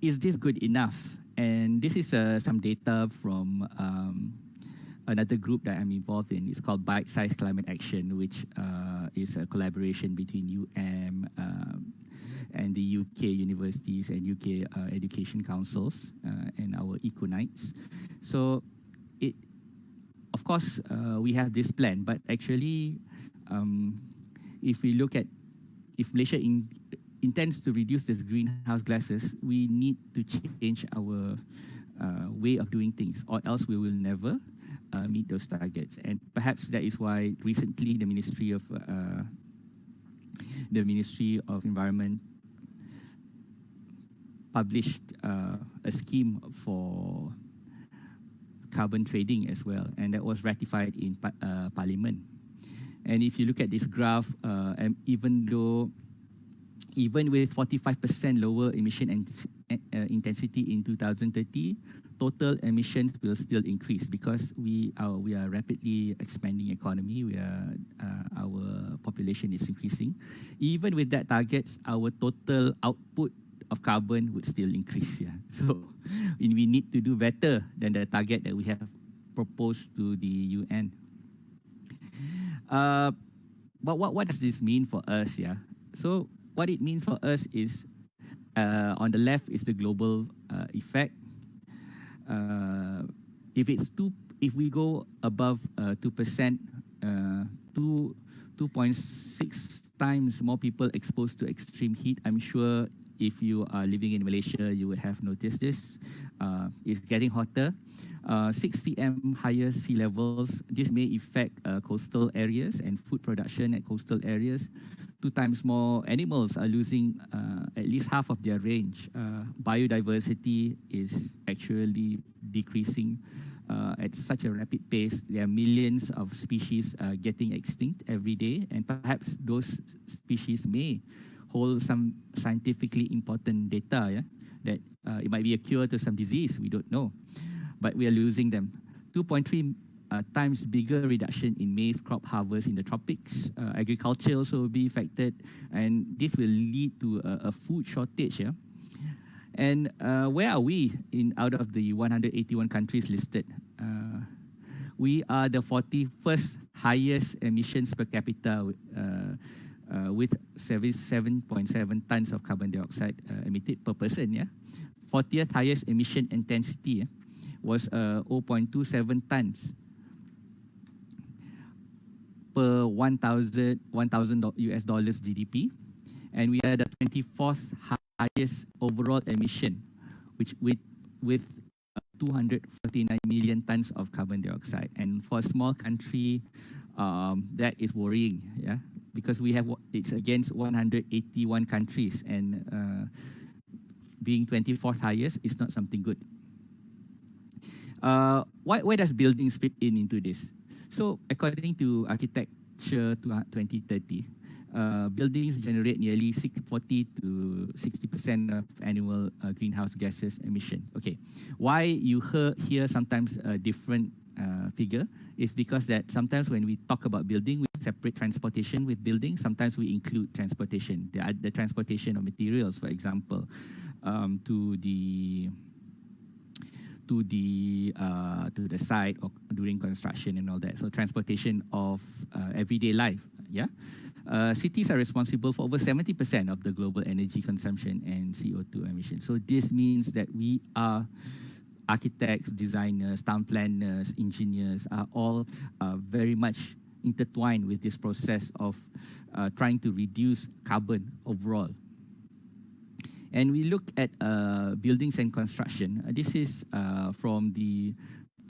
is this good enough? And this is some data from another group that I'm involved in. It's called Bite Size Climate Action, which is a collaboration between and the UK universities and UK education councils and our Eco-Nights. So, of course, we have this plan, but actually, if we look at, if Malaysia intends to reduce this greenhouse gases, we need to change our way of doing things, or else we will never meet those targets. And perhaps that is why recently the Ministry of Environment published a scheme for carbon trading as well, and that was ratified in Parliament. And if you look at this graph, and even with 45% lower emission intensity in 2030, total emissions will still increase because we are rapidly expanding economy. Our population is increasing. Even with that targets, our total output of carbon would still increase. Yeah. So we need to do better than the target that we have proposed to the UN. But what does this mean for us? Yeah. So what it means for us is, on the left is the global effect, if we go above 2%, 2.6 times more people exposed to extreme heat. I'm sure if you are living in Malaysia, you would have noticed this. It's getting hotter. 6 cm higher sea levels. This may affect coastal areas and food production at coastal areas. 2 times more animals are losing at least half of their range. Biodiversity is actually decreasing at such a rapid pace. There are millions of species getting extinct every day, and perhaps those species may hold some scientifically important data, that it might be a cure to some disease, we don't know, but we are losing them. 2.3 times bigger reduction in maize crop harvest in the tropics. Agriculture also will be affected, and this will lead to a food shortage. And where are we out of the 181 countries listed? We are the 41st highest emissions per capita with 7.7 tons of carbon dioxide emitted per person. 40th highest emission intensity was 0.27 tons per 1,000 US dollars GDP, and we are the 24th highest overall emission, which with 249 million tons of carbon dioxide. And for a small country, that is worrying, because it's against 181 countries, and being 24th highest is not something good. Where does buildings fit into this? So according to Architecture 2030, buildings generate nearly 40 to 60% of annual greenhouse gases emission. Okay, why you hear sometimes a different figure is because that sometimes when we talk about building, we separate transportation with building. Sometimes we include transportation, the transportation of materials, for example, to the site or during construction and all that. So transportation of everyday life. Cities are responsible for over 70% of the global energy consumption and CO2 emissions. So this means that we are architects, designers, town planners, engineers are all very much intertwined with this process of trying to reduce carbon overall. And we look at buildings and construction. This is from the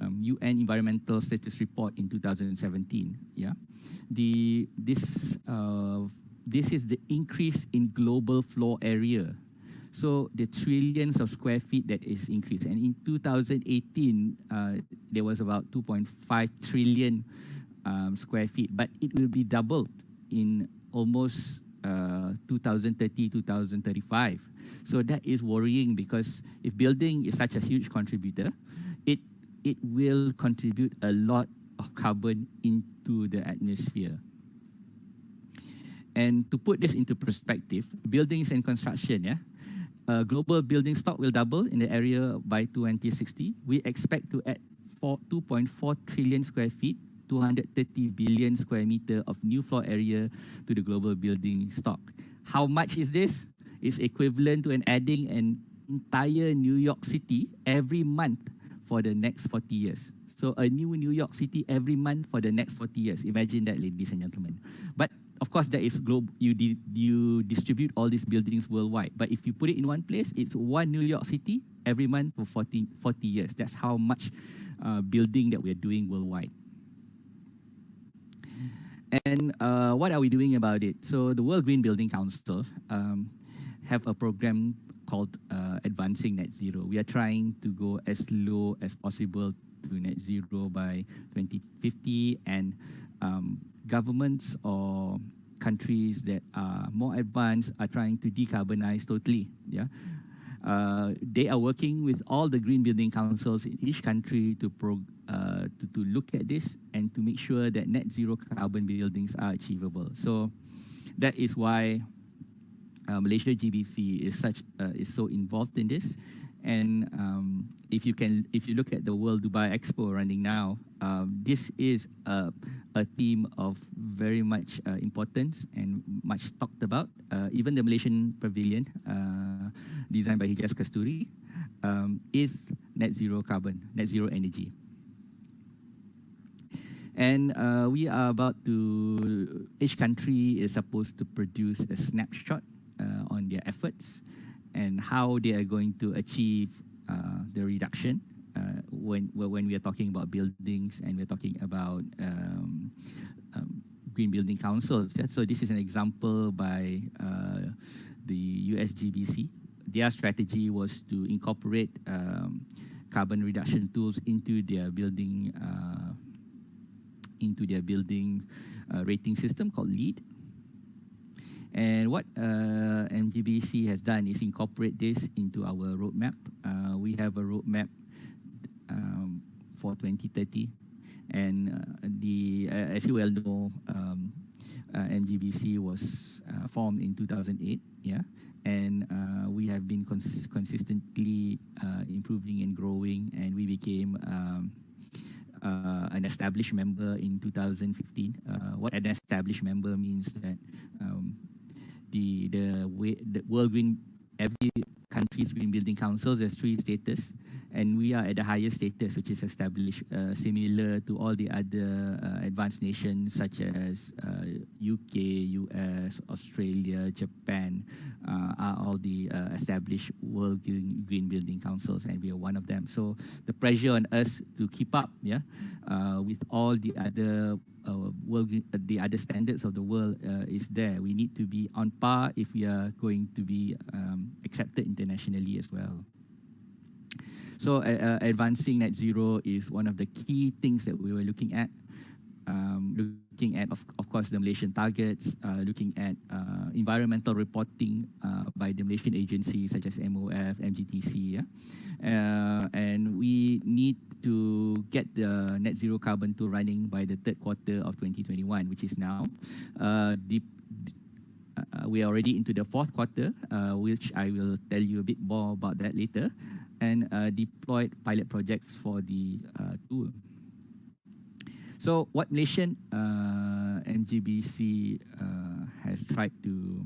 UN Environmental Status Report in 2017. This is the increase in global floor area. So the trillions of square feet that is increased. And in 2018, there was about 2.5 trillion square feet, but it will be doubled in almost 2030, 2035. So that is worrying, because if building is such a huge contributor, it will contribute a lot of carbon into the atmosphere. And to put this into perspective, buildings and construction, global building stock will double in the area by 2060. We expect to add 2.4 trillion square feet, 230 billion square meter of new floor area to the global building stock. How much is this? It's equivalent to adding an entire New York City every month for the next 40 years. So a new New York City every month for the next 40 years. Imagine that, ladies and gentlemen. But of course, that is global. You distribute all these buildings worldwide. But if you put it in one place, it's one New York City every month for 40 years. That's how much building that we're doing worldwide. And what are we doing about it? So the World Green Building Council have a program called Advancing Net Zero. We are trying to go as low as possible to net zero by 2050, and governments or countries that are more advanced are trying to decarbonize totally. They are working with all the green building councils in each country to look at this and to make sure that net zero carbon buildings are achievable. So that is why Malaysia GBC is so involved in this. And if you look at the World Dubai Expo running now, this is a theme of very much importance and much talked about. Even the Malaysian Pavilion, designed by Hijaz Kasturi, is net zero carbon, net zero energy. And we are about to, each country is supposed to produce a snapshot on their efforts and how they are going to achieve the reduction when we are talking about buildings and we're talking about green building councils. Yeah? So this is an example by the USGBC. Their strategy was to incorporate carbon reduction tools into their building rating system called LEED. And what MGBC has done is incorporate this into our roadmap. We have a roadmap for 2030, and as you well know, MGBC was formed in 2008. Yeah, and we have been consistently improving and growing, and we became an established member in 2015. What an established member means that the World Green, every country's green building councils has 3 status, and we are at the highest status, which is established, similar to all the other advanced nations such as UK, US, Australia, Japan, are all the established World Green Building Councils, and we are one of them. So the pressure on us to keep up, with all the other the other standards of the world is there. We need to be on par if we are going to be accepted internationally as well. So advancing net zero is one of the key things that we were looking at. Looking at, of course, the Malaysian targets, looking at environmental reporting by the Malaysian agencies such as MOF, MGTC, and we need to get the net zero carbon tool running by the 3rd quarter of 2021, which is now. We are already into the 4th quarter, which I will tell you a bit more about that later, and deployed pilot projects for the tool. So what Malaysian MGBC has tried to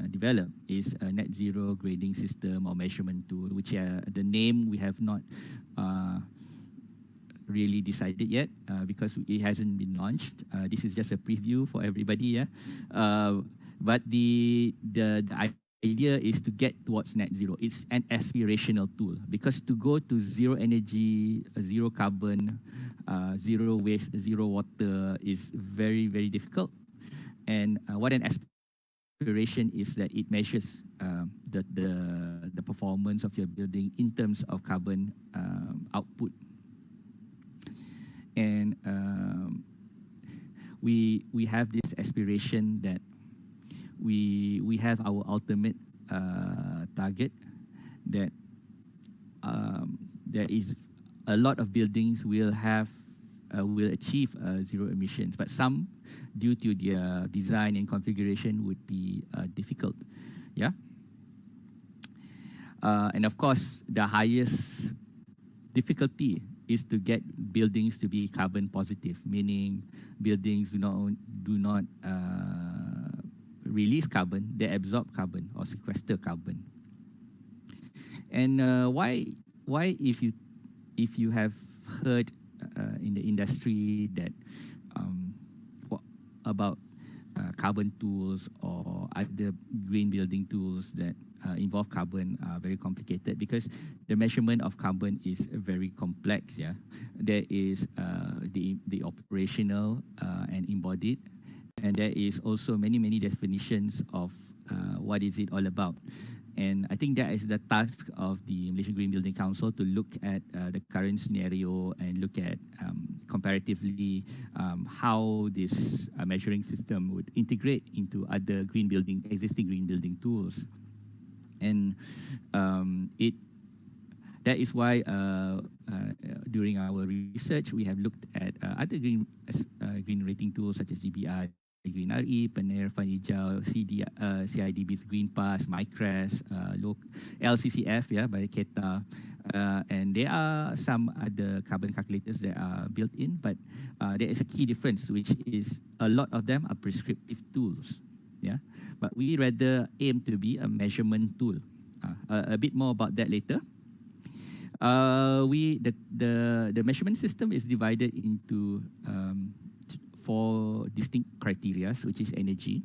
develop is a net zero grading system or measurement tool, which the name we have not really decided yet because it hasn't been launched. This is just a preview for everybody. But the idea is to get towards net zero. It's an aspirational tool because to go to zero energy, zero carbon, zero waste, zero water is very, very difficult. And what an aspiration is that it measures the performance of your building in terms of carbon output. And we have this aspiration that we have our ultimate target that there is a lot of buildings will achieve zero emissions, but some, due to their design and configuration, would be difficult. And of course, the highest difficulty is to get buildings to be carbon positive, meaning buildings do not release carbon, they absorb carbon or sequester carbon. And why if you have heard in the industry that about carbon tools or other green building tools that involve carbon are very complicated because the measurement of carbon is very complex. There is the operational and embodied, and there is also many definitions of what is it all about. And I think that is the task of the Malaysian Green Building Council, to look at the current scenario and look at comparatively how this measuring system would integrate into other existing green building tools. And that is why during our research, we have looked at other green rating tools such as GBI, Green RE, Pener, Fan Hijau, CIDB's Green Pass, MyCRES, LCCF by KETA, and there are some other carbon calculators that are built in, but there is a key difference, which is a lot of them are prescriptive tools. But we rather aim to be a measurement tool. A bit more about that later. The measurement system is divided into four distinct criteria, which is energy.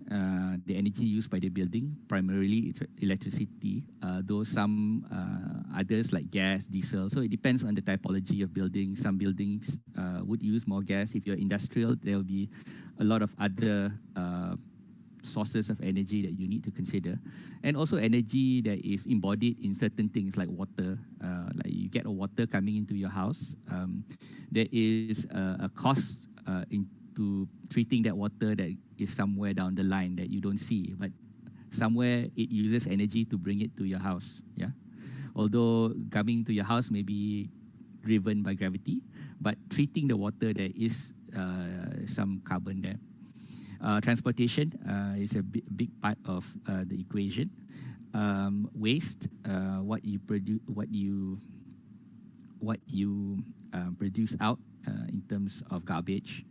The energy used by the building, primarily it's electricity, though some others like gas, diesel. So it depends on the typology of building. Some buildings would use more gas. If you're industrial, there will be a lot of other sources of energy that you need to consider. And also energy that is embodied in certain things like water. Like you get water coming into your house. There is a cost into treating that water that is somewhere down the line that you don't see, but somewhere it uses energy to bring it to your house. Yeah, although coming to your house may be driven by gravity, but treating the water, there is some carbon there. Transportation is a big part of the equation. Waste, what you produce, produce out in terms of garbage.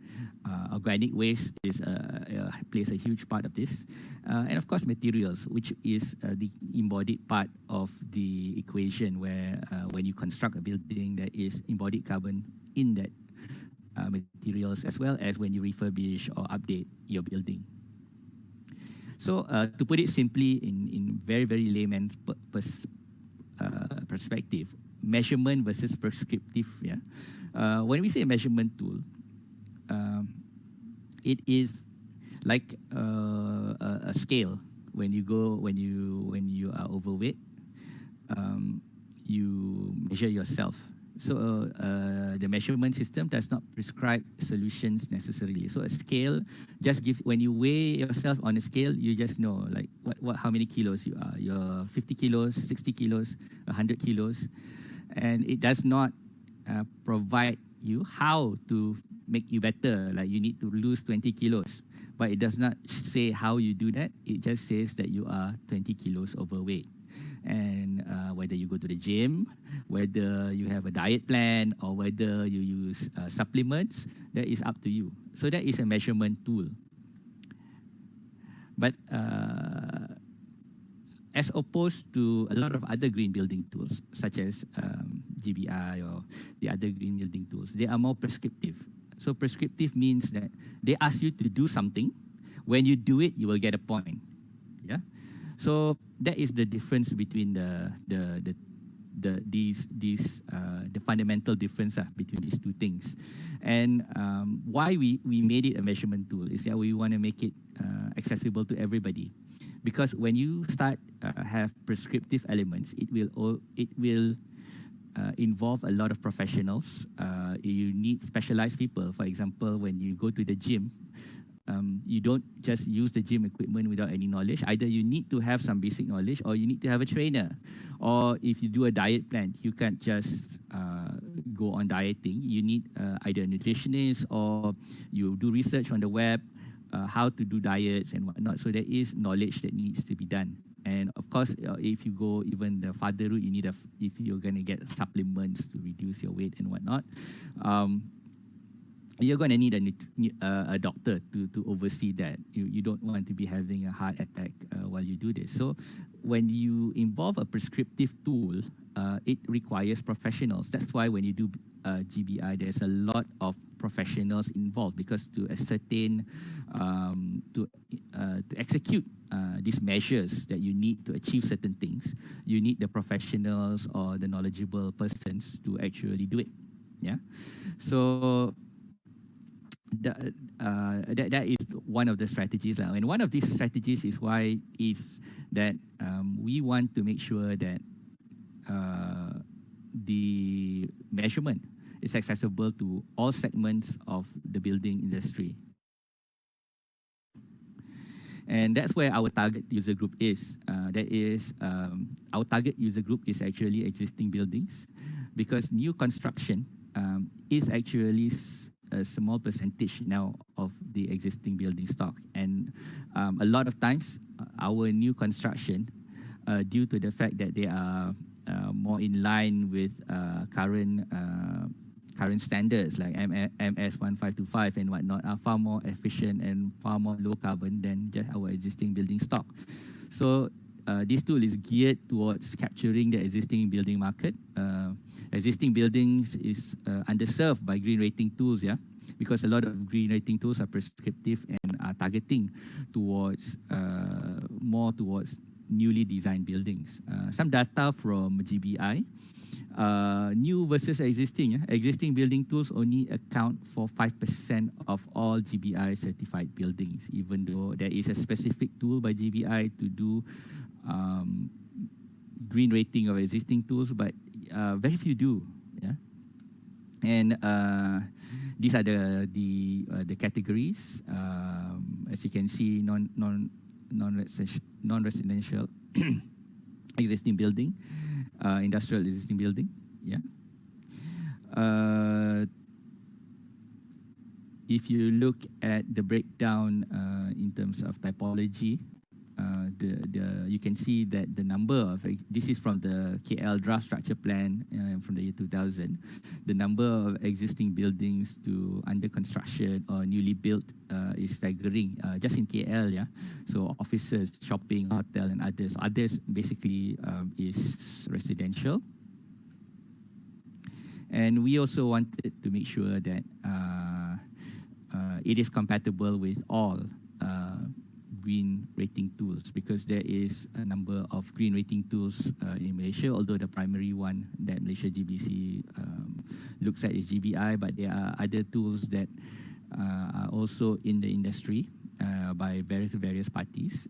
Organic waste plays a huge part of this. And of course, materials, which is the embodied part of the equation where when you construct a building, there is embodied carbon in that materials, as well as when you refurbish or update your building. So to put it simply in very, very layman's perspective, measurement versus prescriptive. Yeah, when we say a measurement tool, it is like a scale. When you are overweight, you measure yourself. So the measurement system does not prescribe solutions necessarily. So a scale just gives, when you weigh yourself on a scale, you just know like how many kilos you are. You're 50 kilos, 60 kilos, 100 kilos. And it does not provide you how to make you better. Like you need to lose 20 kilos. But it does not say how you do that. It just says that you are 20 kilos overweight. And whether you go to the gym, whether you have a diet plan, or whether you use supplements, that is up to you. So that is a measurement tool. But as opposed to a lot of other green building tools, such as GBI or the other green building tools, they are more prescriptive. So prescriptive means that they ask you to do something. When you do it, you will get a point. Yeah. So that is the difference between the fundamental difference between these two things. And why we made it a measurement tool is that we want to make it accessible to everybody. Because when you start have prescriptive elements, it will involve a lot of professionals. You need specialized people. For example, when you go to the gym, you don't just use the gym equipment without any knowledge. Either you need to have some basic knowledge, or you need to have a trainer. Or if you do a diet plan, you can't just go on dieting. You need either a nutritionist, or you do research on the web, how to do diets and whatnot. So there is knowledge that needs to be done. And of course, if you go even the farther route, you need if you're going to get supplements to reduce your weight and whatnot, you're going to need a doctor to oversee that. You don't want to be having a heart attack while you do this. So when you involve a prescriptive tool, it requires professionals. That's why when you do GBI, there's a lot of professionals involved, because to ascertain, to execute these measures that you need to achieve certain things, you need the professionals or the knowledgeable persons to actually do it. Yeah. So that is one of the strategies, and one of these strategies is why is that we want to make sure that the measurement is accessible to all segments of the building industry. And that's where our target user group is. Our target user group is actually existing buildings, because new construction is actually a small percentage now of the existing building stock. And a lot of times, our new construction, due to the fact that they are more in line with current standards like MS 1525 and whatnot, are far more efficient and far more low carbon than just our existing building stock. So this tool is geared towards capturing the existing building market. Existing buildings is underserved by green rating tools, yeah, because a lot of green rating tools are prescriptive and are targeting towards more towards newly designed buildings. Some data from GBI. New versus existing. Existing building tools only account for 5% of all GBI certified buildings, even though there is a specific tool by GBI to do green rating of existing tools, but very few do. Yeah, and these are the categories. As you can see, non-residential existing building. Industrial existing building, yeah. If you look at the breakdown in terms of typology, you can see that the number of, this is from the KL draft structure plan from the year 2000, the number of existing buildings to under construction or newly built is staggering, just in KL, yeah. So offices, shopping, hotel, and others. Others basically is residential. And we also wanted to make sure that it is compatible with all green rating tools, because there is a number of green rating tools in Malaysia, although the primary one that Malaysia GBC looks at is GBI, but there are other tools that are also in the industry by various parties.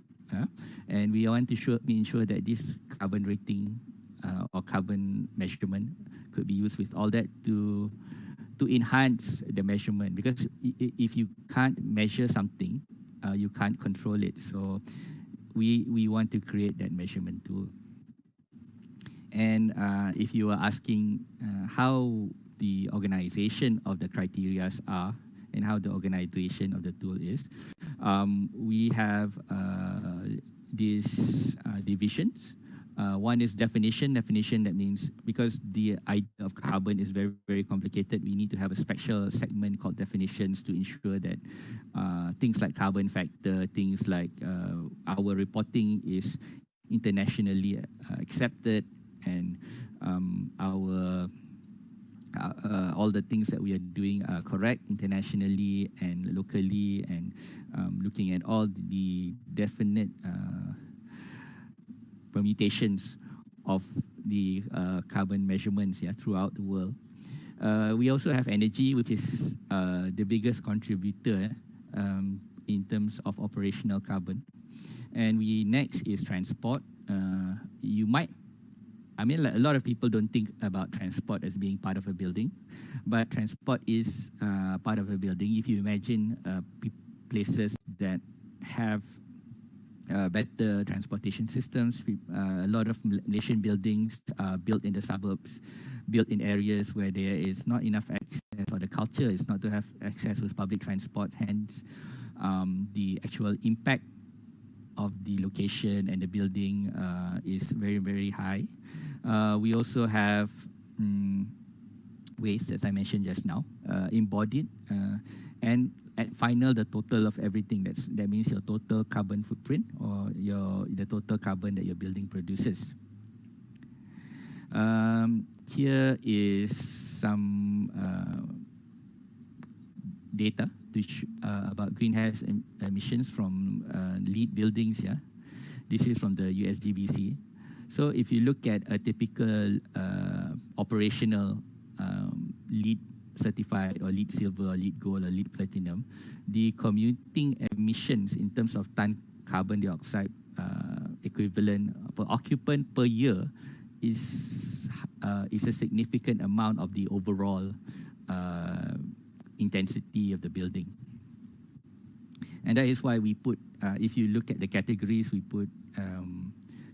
And we want to ensure that this carbon rating or carbon measurement could be used with all that to enhance the measurement, because if you can't measure something, you can't control it. So we want to create that measurement tool. And if you are asking how the organization of the criteria are and how the organization of the tool is, we have these divisions. One is definition. Definition, that means because the idea of carbon is very complicated, we need to have a special segment called definitions to ensure that things like carbon factor, things like our reporting is internationally accepted, and our all the things that we are doing are correct internationally and locally, and looking at all the definite permutations of the carbon measurements, yeah, throughout the world. We also have energy, which is the biggest contributor in terms of operational carbon. And next is transport. You might, I mean, like, a lot of people don't think about transport as being part of a building, but transport is part of a building. If you imagine places that have better transportation systems, a lot of Malaysian buildings are built in the suburbs, built in areas where there is not enough access, or the culture is not to have access with public transport. Hence, the actual impact of the location and the building is very high. We also have waste, as I mentioned just now, embodied, and at final, the total of everything. That means your total carbon footprint, or the total carbon that your building produces. Here is some data about greenhouse emissions from LEED buildings. Yeah, this is from the USGBC. So if you look at a typical operational LEED certified, or LEED silver, or LEED gold, or LEED platinum, the commuting emissions in terms of ton carbon dioxide equivalent per occupant per year is a significant amount of the overall intensity of the building. And that is why we put, if you look at the categories, we put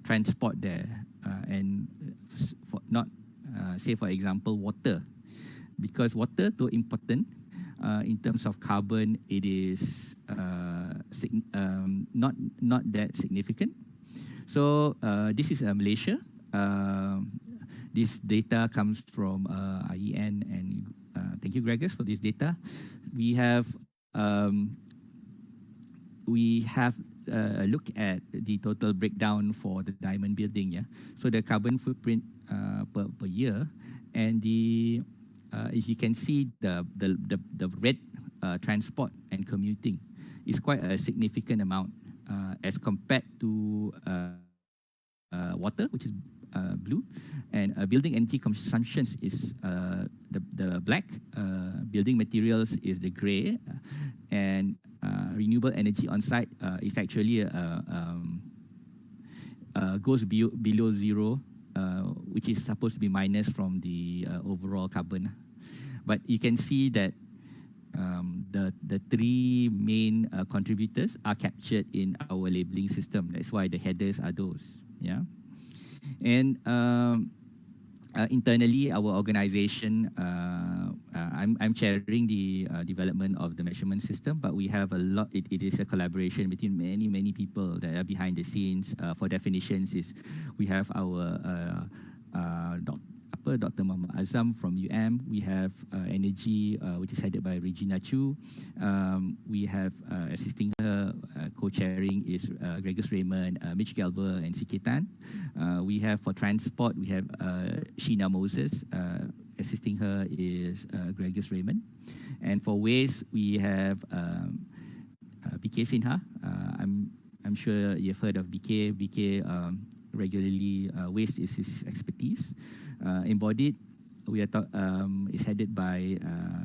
transport there, and not, say for example, water. Because water, though important in terms of carbon, it is not that significant. So this is Malaysia. This data comes from IEN, and thank you, Gregors, for this data. We have look at the total breakdown for the diamond building, yeah. So the carbon footprint per year, and if you can see the red transport and commuting is quite a significant amount as compared to water, which is blue, and building energy consumptions is the black, building materials is the gray, and renewable energy on site is actually goes below zero, which is supposed to be minus from the overall carbon. But you can see that the three main contributors are captured in our labeling system. That's why the headers are those. Yeah, and internally, our organization, I'm chairing the development of the measurement system, but we have a lot. It is a collaboration between many people that are behind the scenes. For definitions, we have our Dr. Muhammad Azam from We have Energy, which is headed by Regina Chu. We have assisting her, co-chairing is Gregus Raymond, Mitch Galber, and CK Tan. We have for Transport, we have Sheena Moses. Assisting her is Gregus Raymond. And for Waste, we have BK Sinha. I'm sure you've heard of BK. BK regularly, waste is his expertise. Embodied, is headed by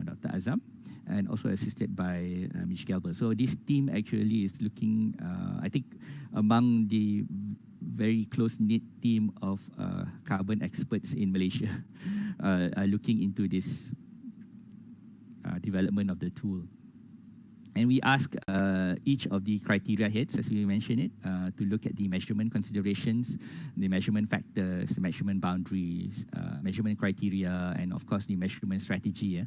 Dr. Azam and also assisted by Mitch Galber. So this team actually is looking, I think, among the very close-knit team of carbon experts in Malaysia are looking into this development of the tool. And we ask each of the criteria heads, as we mentioned it, to look at the measurement considerations, the measurement factors, the measurement boundaries, measurement criteria, and of course the measurement strategy.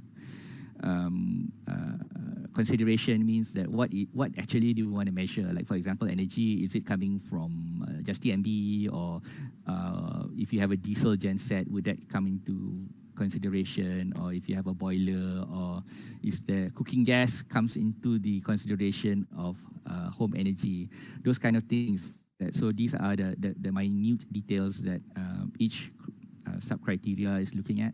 Consideration means that what actually do you want to measure? Like for example, energy, is it coming from just TMB, or if you have a diesel genset, would that come into consideration, or if you have a boiler, or is the cooking gas comes into the consideration of home energy, those kind of things. So these are the minute details that each sub-criteria is looking at.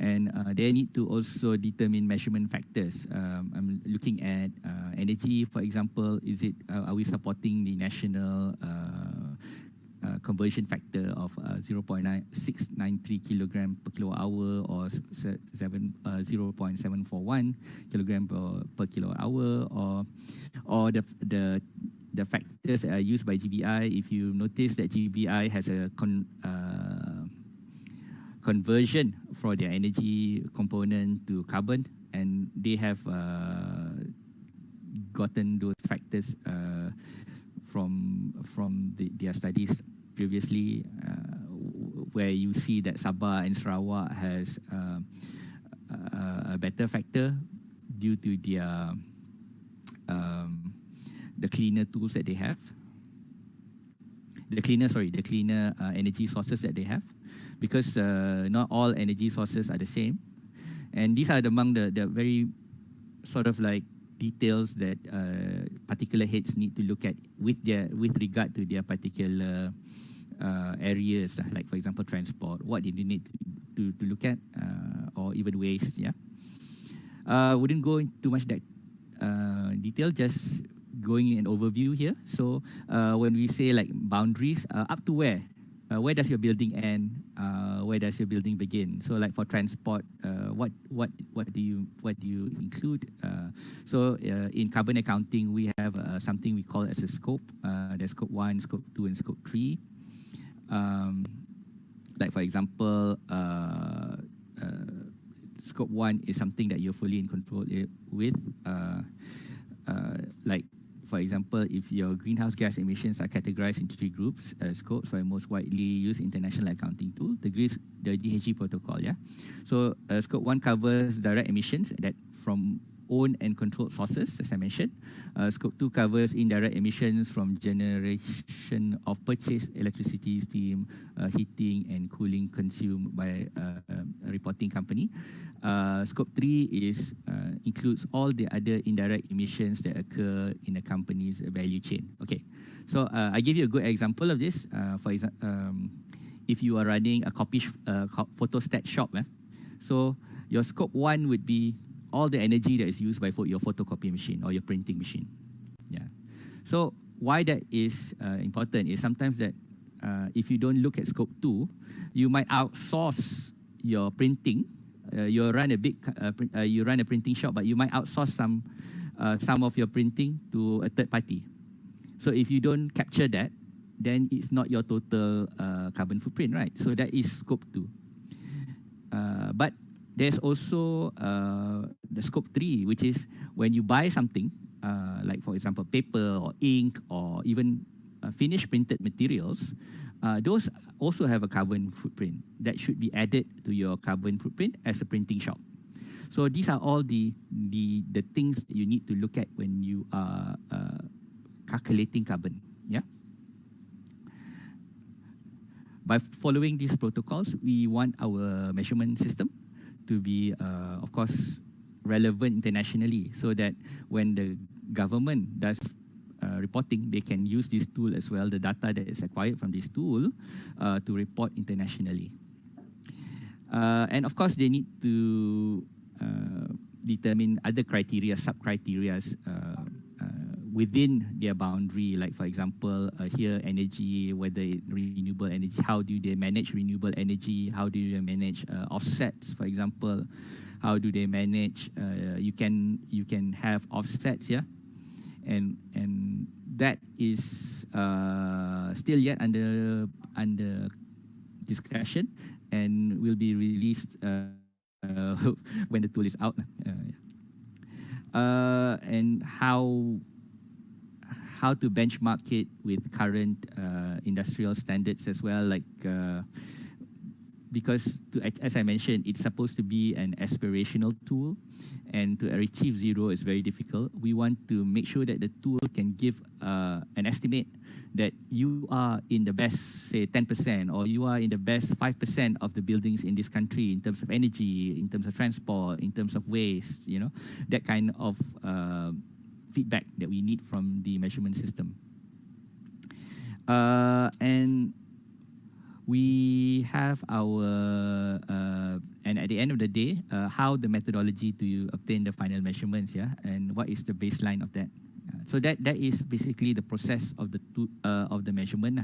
And they need to also determine measurement factors. I'm looking at energy, for example, are we supporting the national conversion factor of 0.693 kilogram per kilowatt hour, or 0.741 kilogram per kilowatt hour, or the factors that are used by GBI. If you notice that GBI has a conversion for their energy component to carbon, and they have gotten those factors from their studies previously, where you see that Sabah and Sarawak has a better factor due to their the cleaner tools that they have, the cleaner energy sources that they have, because not all energy sources are the same. And these are among the very sort of like details that particular heads need to look at with regard to their particular areas, like for example transport. What did you need to look at, or even waste? Yeah, wouldn't go into too much detail, just going an overview here. So when we say like boundaries, up to where does your building end? Where does your building begin? So like for transport, what do you include? So in carbon accounting, we have something we call as a scope. There's scope 1, scope 2, and scope 3. Like for example, scope 1 is something that you're fully in control with. Like for example, if your greenhouse gas emissions are categorized into 3 groups, scopes for the most widely used international accounting tool, the GHG protocol. Yeah, so scope 1 covers direct emissions that from owned and controlled sources, as I mentioned. Scope 2 covers indirect emissions from generation of purchased electricity, steam, heating and cooling consumed by a reporting company. Scope 3 includes all the other indirect emissions that occur in a company's value chain. Okay, so I give you a good example of this. For example, if you are running a photostat shop, so your scope 1 would be all the energy that is used by your photocopy machine or your printing machine. Yeah. So why that is important is sometimes that if you don't look at scope 2, you might outsource your printing. You run a printing shop, but you might outsource some of your printing to a third party. So if you don't capture that, then it's not your total carbon footprint, right? So that is scope 2. But there's also the scope 3, which is when you buy something, like for example, paper or ink or even finished printed materials, those also have a carbon footprint that should be added to your carbon footprint as a printing shop. So these are all the things that you need to look at when you are calculating carbon. Yeah. By following these protocols, we want our measurement system to be, of course, relevant internationally, so that when the government does reporting, they can use this tool as well, the data that is acquired from this tool, to report internationally. And of course, they need to determine other criteria, sub-criteria within their boundary, like for example, here energy, whether it renewable energy, how do they manage renewable energy, how do they manage offsets, for example, how do they manage, you can have offsets, yeah, and that is still yet under discussion and will be released when the tool is out. And how to benchmark it with current industrial standards as well, like because as I mentioned, it's supposed to be an aspirational tool, and to achieve zero is very difficult. We want to make sure that the tool can give an estimate that you are in the best, say 10%, or you are in the best 5% of the buildings in this country in terms of energy, in terms of transport, in terms of waste, you know, that kind of feedback that we need from the measurement system. And we have our, and at the end of the day, how the methodology to obtain the final measurements, yeah, and what is the baseline of that. So that is basically the process of the measurement.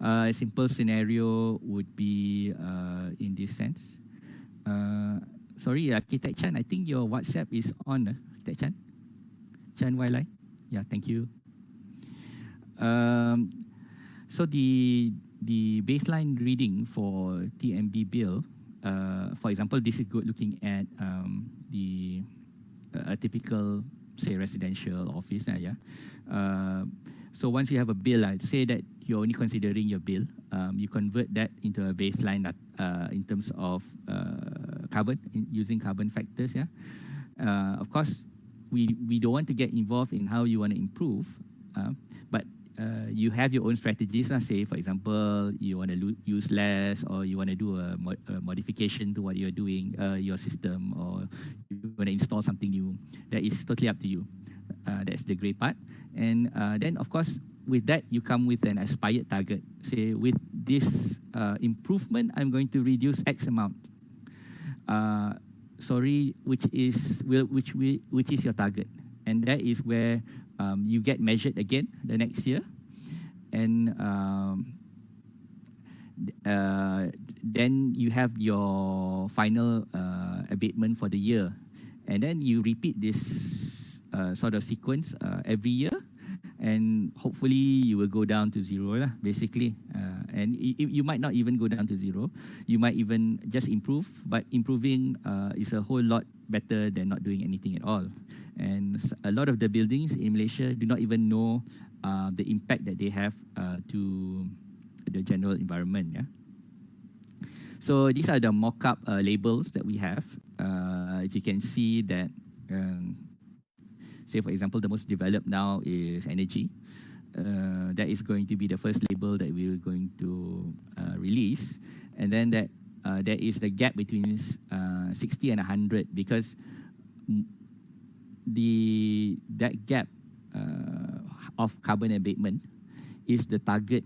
A simple scenario would be in this sense. Sorry, Architect Chan, I think your WhatsApp is on, Architect Chan. Chan Wailai. Yeah, thank you. So the baseline reading for TMB bill, for example, this is good looking at a typical, say, residential office. So once you have a bill, I'd say that you're only considering your bill. You convert that into a baseline that, in terms of carbon, using carbon factors. Yeah, of course, we don't want to get involved in how you want to improve, but you have your own strategies. Say, for example, you want to use less, or you want to do a modification to what you're doing, your system, or you want to install something new. That is totally up to you. That's the gray part. And then, of course, with that, you come with an aspired target. Say, with this improvement, I'm going to reduce X amount. Sorry, which is your target, and that is where you get measured again the next year, and then you have your final abatement for the year, and then you repeat this sort of sequence every year, and hopefully you will go down to zero, basically. And you might not even go down to zero. You might even just improve, but improving is a whole lot better than not doing anything at all. And a lot of the buildings in Malaysia do not even know the impact that they have to the general environment. Yeah. So these are the mock-up labels that we have. If you can see that say for example, the most developed now is energy. That is going to be the first label that we're going to release, and then there is the gap between 60 and 100, because that gap of carbon abatement is the target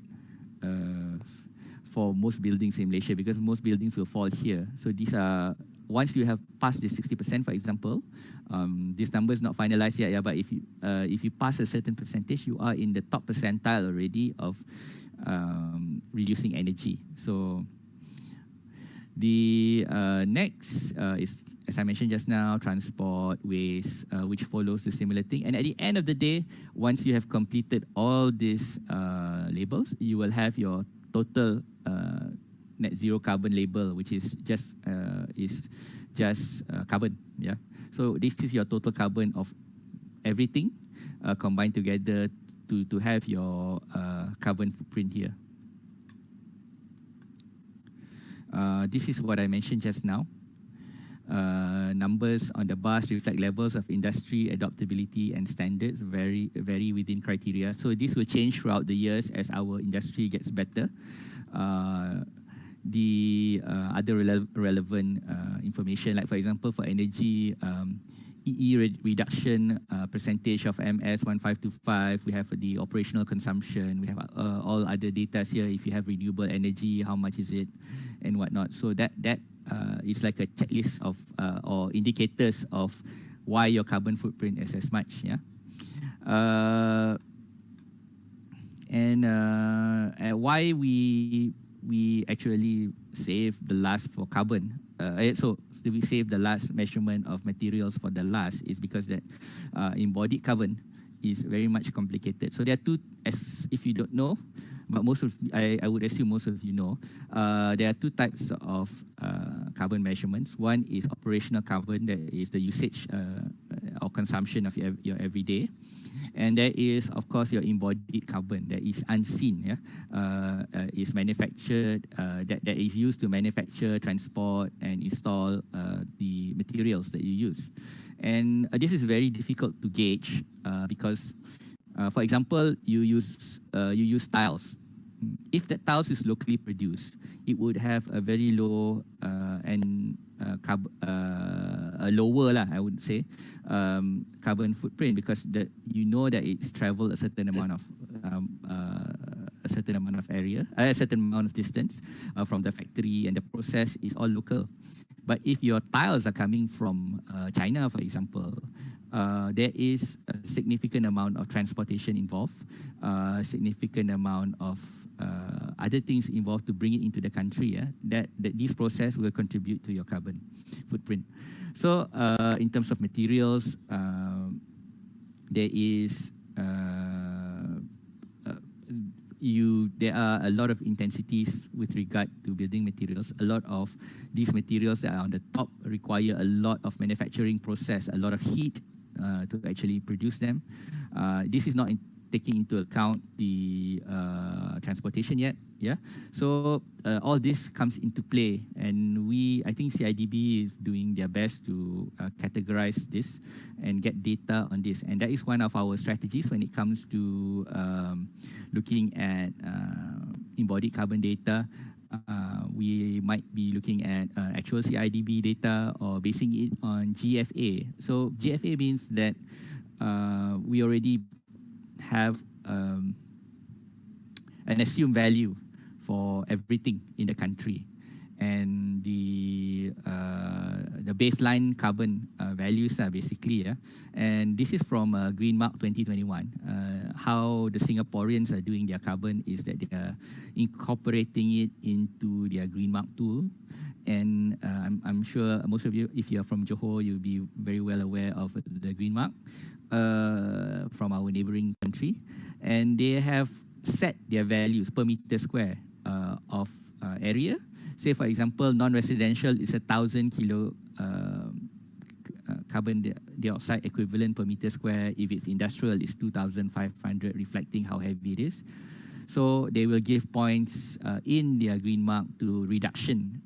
for most buildings in Malaysia, because most buildings will fall here. So these are, once you have passed the 60%, for example, this number is not finalized yet, yeah, but if you pass a certain percentage, you are in the top percentile already of reducing energy. So the next is, as I mentioned just now, transport, waste, which follows the similar thing. And at the end of the day, once you have completed all these labels, you will have your total net zero carbon label, which is just carbon. Yeah. So this is your total carbon of everything combined together to have your carbon footprint here. This is what I mentioned just now. Numbers on the bars reflect levels of industry adaptability and standards vary within criteria. So this will change throughout the years as our industry gets better. The other relevant information, like for example, for energy, reduction percentage of MS 1525, we have the operational consumption, we have all other data here. If you have renewable energy, how much is it and whatnot. So that is like a checklist of or indicators of why your carbon footprint is as much. Yeah. And why we actually save the last for carbon. So we save the last measurement of materials for the last is because that embodied carbon is very much complicated. So there are two, as if you don't know, but I would assume most of you know, there are two types of carbon measurements. One is operational carbon, that is the usage or consumption of your everyday. And there is, of course, your embodied carbon that is unseen, yeah? Is manufactured, that is used to manufacture, transport, and install the materials that you use. And this is very difficult to gauge because, for example, you use tiles. If that tiles is locally produced, it would have a very low and a lower, I would say, carbon footprint, because you know that it's traveled a certain amount of area, a certain amount of distance from the factory, and the process is all local. But if your tiles are coming from China, for example, there is a significant amount of transportation involved, significant amount of other things involved to bring it into the country. Yeah? That this process will contribute to your carbon footprint. So in terms of materials, there is there are a lot of intensities with regard to building materials. A lot of these materials that are on the top require a lot of manufacturing process, a lot of heat to actually produce them. This is not taking into account the transportation yet. Yeah, so all this comes into play, and I think CIDB is doing their best to categorize this and get data on this, and that is one of our strategies when it comes to looking at embodied carbon data. We might be looking at actual CIDB data or basing it on GFA. So GFA means that we already have an assumed value for everything in the country, and the baseline carbon values are basically, and this is from Green Mark 2021. How the Singaporeans are doing their carbon is that they are incorporating it into their Green Mark tool, and I'm sure most of you, if you are from Johor, you'll be very well aware of the Green Mark from our neighboring country, and they have set their values per meter square of area. Say, for example, non-residential is 1,000 kilo carbon dioxide equivalent per meter square. If it's industrial, it's 2,500, reflecting how heavy it is. So they will give points in their Green Mark to reduction,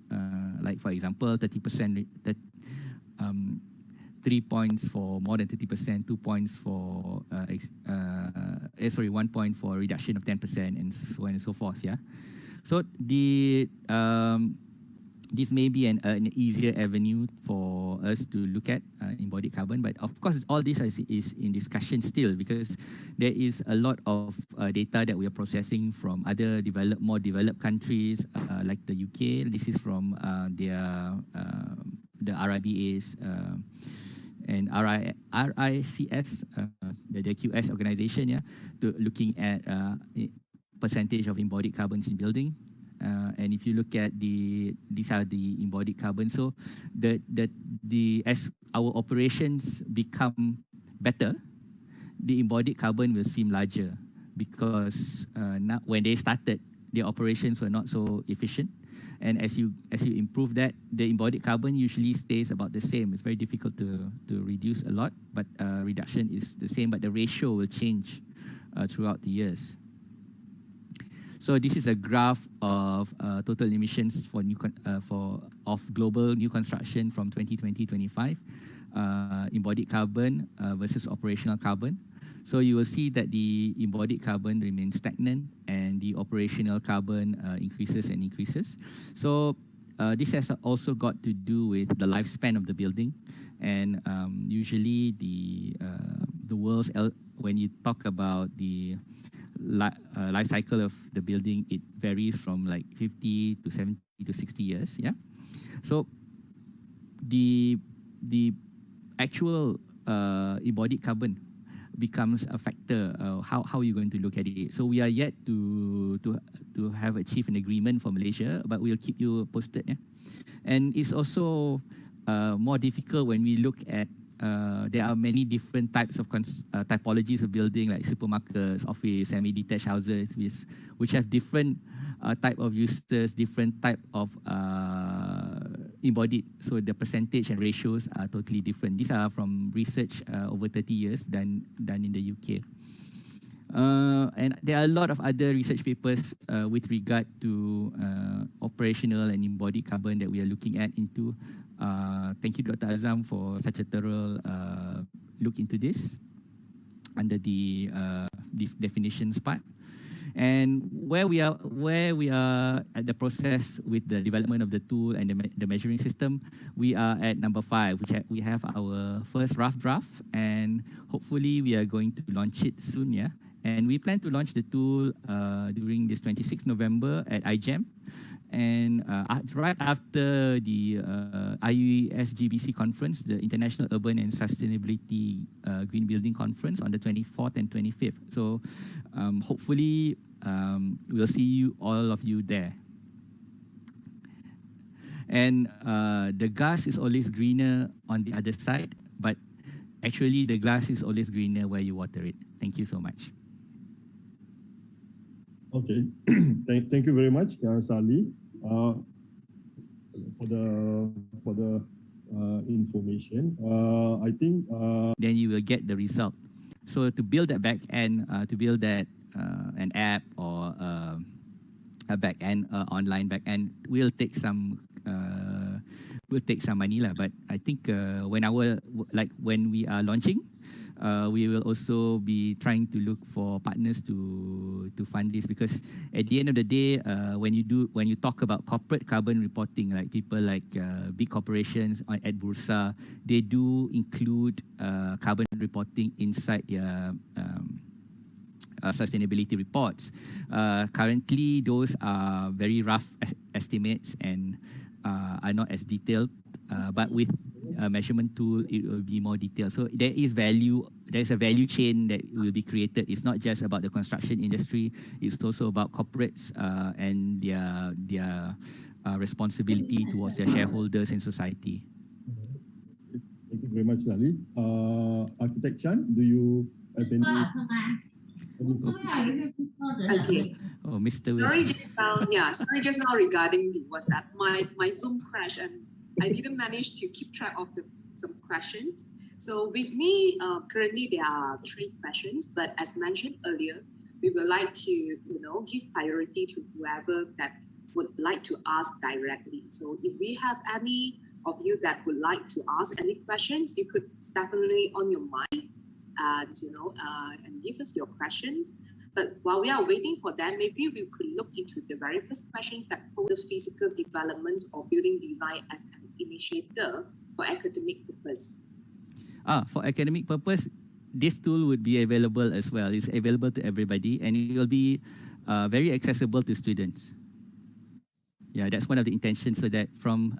like for example, 30% 3 points for more than 30%, 2 points for 1 point for reduction of 10%, and so on and so forth. Yeah. So this may be an easier avenue for us to look at embodied carbon, but of course all this is in discussion still, because there is a lot of data that we are processing from other more developed countries like the UK. This is from the RIBA's and RICS, the QS organization, yeah, to looking at percentage of embodied carbons in building. And if you look at these are the embodied carbon. So as our operations become better, the embodied carbon will seem larger, because when they started, their operations were not so efficient. And as you improve that, the embodied carbon usually stays about the same. It's very difficult to reduce a lot, but reduction is the same, but the ratio will change throughout the years. So this is a graph of total emissions for global new construction from 2020-25, embodied carbon versus operational carbon. So you will see that the embodied carbon remains stagnant and the operational carbon increases and increases. So this has also got to do with the lifespan of the building, and usually the world's when you talk about the life cycle of the building, it varies from like 50 to 70 to 60 years. Yeah. So the actual embodied carbon becomes a factor. How are you going to look at it? So we are yet to have achieved an agreement for Malaysia, but we'll keep you posted. Yeah. And it's also more difficult when we look at there are many different types of typologies of building, like supermarkets, office, semi-detached houses, which have different type of uses, different type of embodied. So the percentage and ratios are totally different. These are from research over 30 years done in the UK. And there are a lot of other research papers with regard to operational and embodied carbon that we are looking at into. Thank you, Dr. Azam, for such a thorough look into this under the definitions part. And where we are at the process with the development of the tool and the measuring system, we are at number 5, which we have our first rough draft, and hopefully we are going to launch it soon. Yeah. And we plan to launch the tool during this 26th November at IGEM. And right after the IUSGBC conference, the International Urban and Sustainability Green Building Conference on the 24th and 25th. So hopefully we'll see all of you there. And the grass is always greener on the other side, but actually the grass is always greener where you water it. Thank you so much. Okay, thank you very much, Sali, for the information. I think then you will get the result. So to build that back end, to build that an app or a back end, online back end, will take some money lah. But I think when we are launching, we will also be trying to look for partners to fund this, because at the end of the day, when you talk about corporate carbon reporting, like people like big corporations at Bursa, they do include carbon reporting inside their sustainability reports. Currently, those are very rough estimates and are not as detailed, but with a measurement tool, it will be more detailed. So there's a value chain that will be created. It's not just about the construction industry, it's also about corporates and their responsibility towards their shareholders and society. Thank you very much, Sali. Architect Chan, do you have any? Okay. Oh, Mr. Sorry just now regarding the WhatsApp. My Zoom crashed and I didn't manage to keep track of some questions. So with me, currently there are 3 questions, but as mentioned earlier, we would like to give priority to whoever that would like to ask directly. So if we have any of you that would like to ask any questions, you could definitely on your mind, and and give us your questions. But while we are waiting for that, maybe we could look into the very first questions that pose the physical development or building design as an initiator for academic purpose. For academic purpose, this tool would be available as well. It's available to everybody, and it will be very accessible to students. Yeah, that's one of the intentions, so that from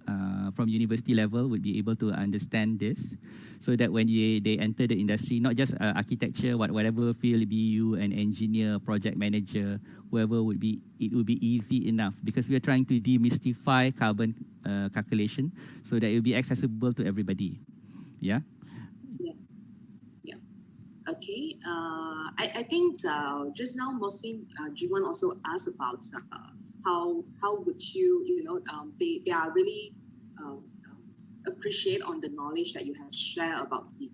university level would be able to understand this, so that when they enter the industry, not just architecture, whatever field, BU, an engineer, project manager, whoever would be, it would be easy enough, because we are trying to demystify carbon calculation so that it will be accessible to everybody. Yeah. Okay, I think just now Mohsin Jiwan also asked about how would you they are really appreciate on the knowledge that you have shared about the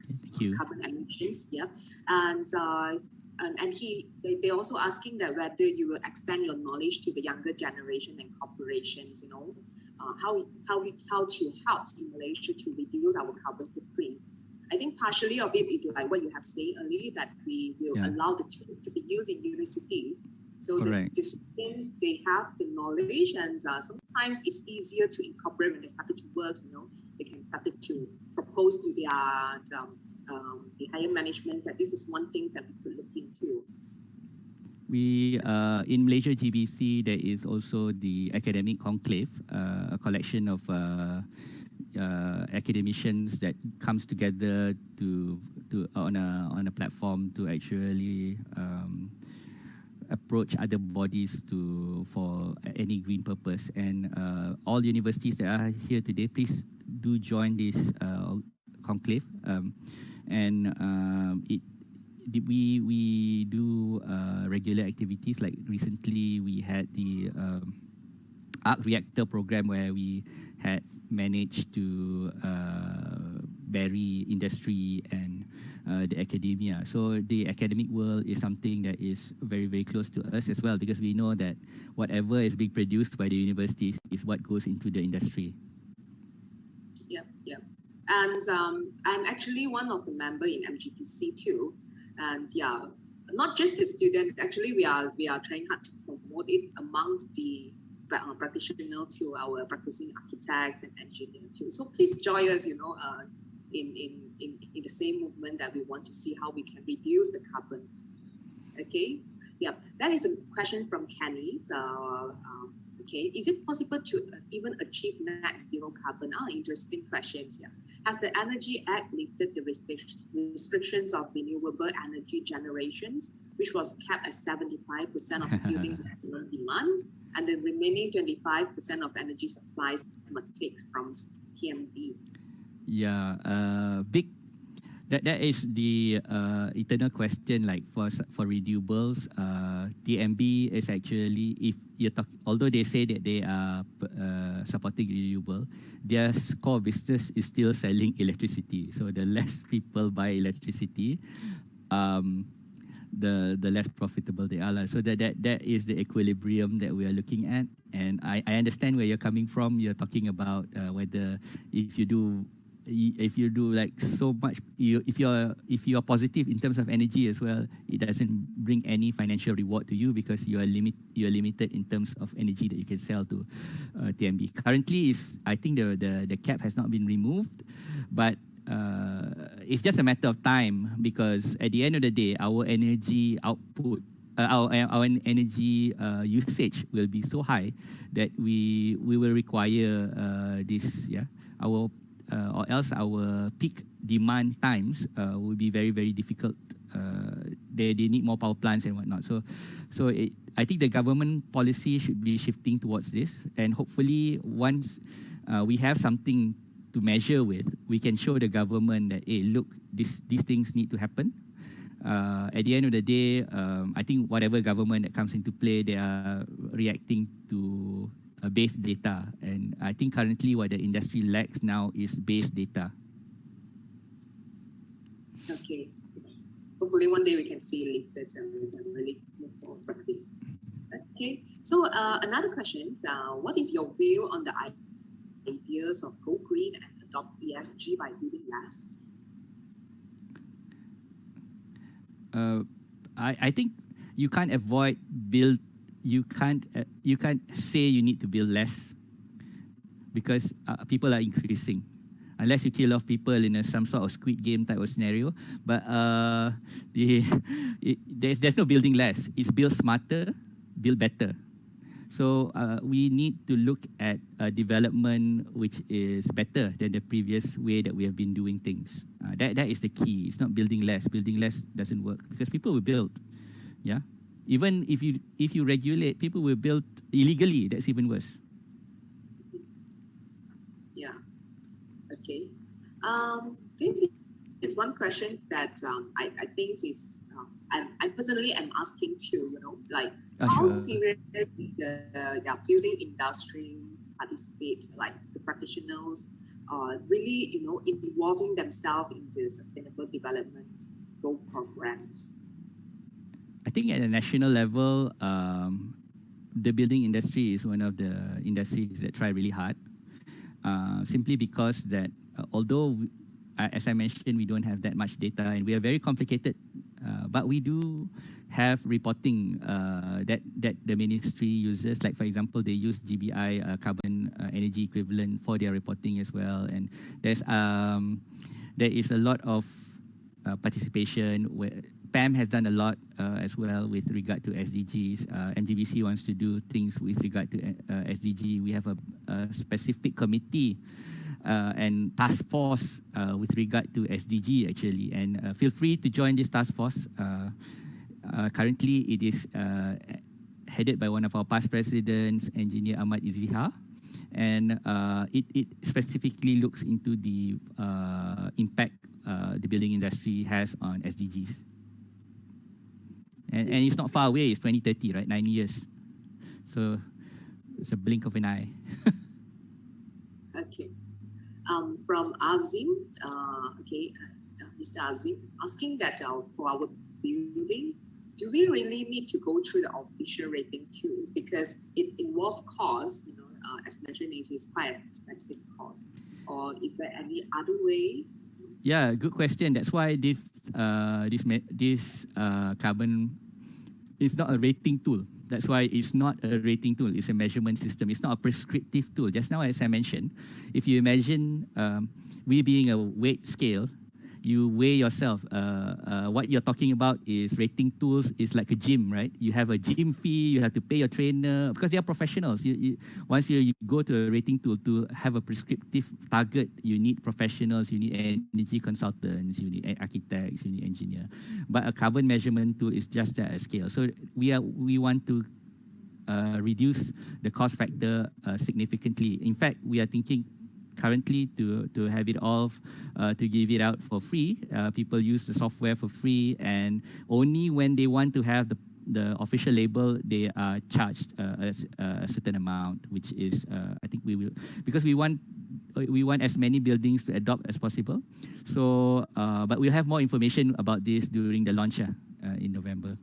carbon emissions. Yeah, and they also asking that whether you will extend your knowledge to the younger generation and corporations. How to help in Malaysia to reduce our carbon footprint. I think partially of it is like what you have said earlier, that we will allow the tools to be used in universities. So the students, they have the knowledge, and sometimes it's easier to incorporate when they started to work. They can start to propose to the higher management that this is one thing that we could look into. We in Malaysia GBC, there is also the academic conclave, a collection of academicians that comes together to on a platform to actually approach other bodies for any green purpose. And all universities that are here today, please do join this conclave. We do regular activities. Like recently, we had the arc reactor program, where we had managed to marry industry and the academia. So the academic world is something that is very, very close to us as well, because we know that whatever is being produced by the universities is what goes into the industry. Yep. And I'm actually one of the members in MGPC too. And yeah, not just the student. Actually, we are trying hard to promote it amongst the practitioners to our practicing architects and engineers too. So please join us, in the same movement that we want to see how we can reduce the carbon. Okay, yeah, that is a question from Kenny. Okay, is it possible to even achieve net zero carbon? Interesting questions here. Has the Energy Act lifted the restrictions of renewable energy generations, which was capped at 75% of building maximum demand, and the remaining 25% of energy supplies takes from TMB? Yeah, that is the eternal question. Like for renewables, TMB is actually, if you're although they say that they are supporting renewable, their core business is still selling electricity. So the less people buy electricity, the less profitable they are. So that is the equilibrium that we are looking at. And I understand where you're coming from. You're talking about whether if you do like so much, if you're positive in terms of energy as well, it doesn't bring any financial reward to you, because you are limited in terms of energy that you can sell to TMB. Currently, I think the cap has not been removed, but it's just a matter of time, because at the end of the day, our energy output, our energy usage will be so high that we will require this, or else our peak demand times will be very, very difficult. They need more power plants and whatnot. So I think the government policy should be shifting towards this, and hopefully once we have something to measure with, we can show the government that, hey, look, these things need to happen. At the end of the day, I think whatever government that comes into play, they are reacting to base data. And I think currently what the industry lacks now is base data. Okay. Hopefully one day we can see lifted and we can really move forward from this. Okay. So another question, what is your view on the ideas of go green and adopt ESG by building less? I think you can't avoid build. You can't say you need to build less because people are increasing. Unless you kill off people in some sort of Squid Game type of scenario, but there's no building less. It's build smarter, build better. So we need to look at a development which is better than the previous way that we have been doing things. That is the key. It's not building less. Building less doesn't work because people will build. Yeah, even if you regulate, people will build illegally. That's even worse. Yeah. Okay. This is one question that I think is I personally am asking too. You know, like how Sure. serious is the building industry participate, like the practitioners, really involving themselves into sustainable development goal programs. I think at a national level, the building industry is one of the industries that try really hard. Simply because that although, as I mentioned, we don't have that much data and we are very complicated, but we do have reporting that the ministry uses. Like for example, they use GBI carbon energy equivalent for their reporting as well. And there is a lot of participation where PAM has done a lot as well with regard to SDGs. MGBC wants to do things with regard to SDG. We have a specific committee and task force with regard to SDG actually. And feel free to join this task force. Currently, it is headed by one of our past presidents, Engineer Ahmad Izihar. And it specifically looks into the impact the building industry has on SDGs. And it's not far away, it's 2030, right? 9 years. So it's a blink of an eye. Okay. From Azim, Mr. Azim, asking that for our building, do we really need to go through the official rating tools because it involves costs? You know, as mentioned, it is quite an expensive cost. Or is there any other ways? Yeah, good question. That's why this carbon is not a rating tool. That's why it's not a rating tool. It's a measurement system. It's not a prescriptive tool. Just now, as I mentioned, if you imagine we being a weight scale, you weigh yourself. What you're talking about is rating tools is like a gym, right? You have a gym fee, you have to pay your trainer because they are professionals. Once you go to a rating tool to have a prescriptive target, you need professionals, you need energy consultants, you need architects, you need engineer. But a carbon measurement tool is just that scale. So we want to reduce the cost factor significantly. In fact, we are thinking currently to have it all to give it out for free. People use the software for free, and only when they want to have the official label, they are charged a certain amount, which is I think we will, because we want as many buildings to adopt as possible. So, but we'll have more information about this during the launch in November.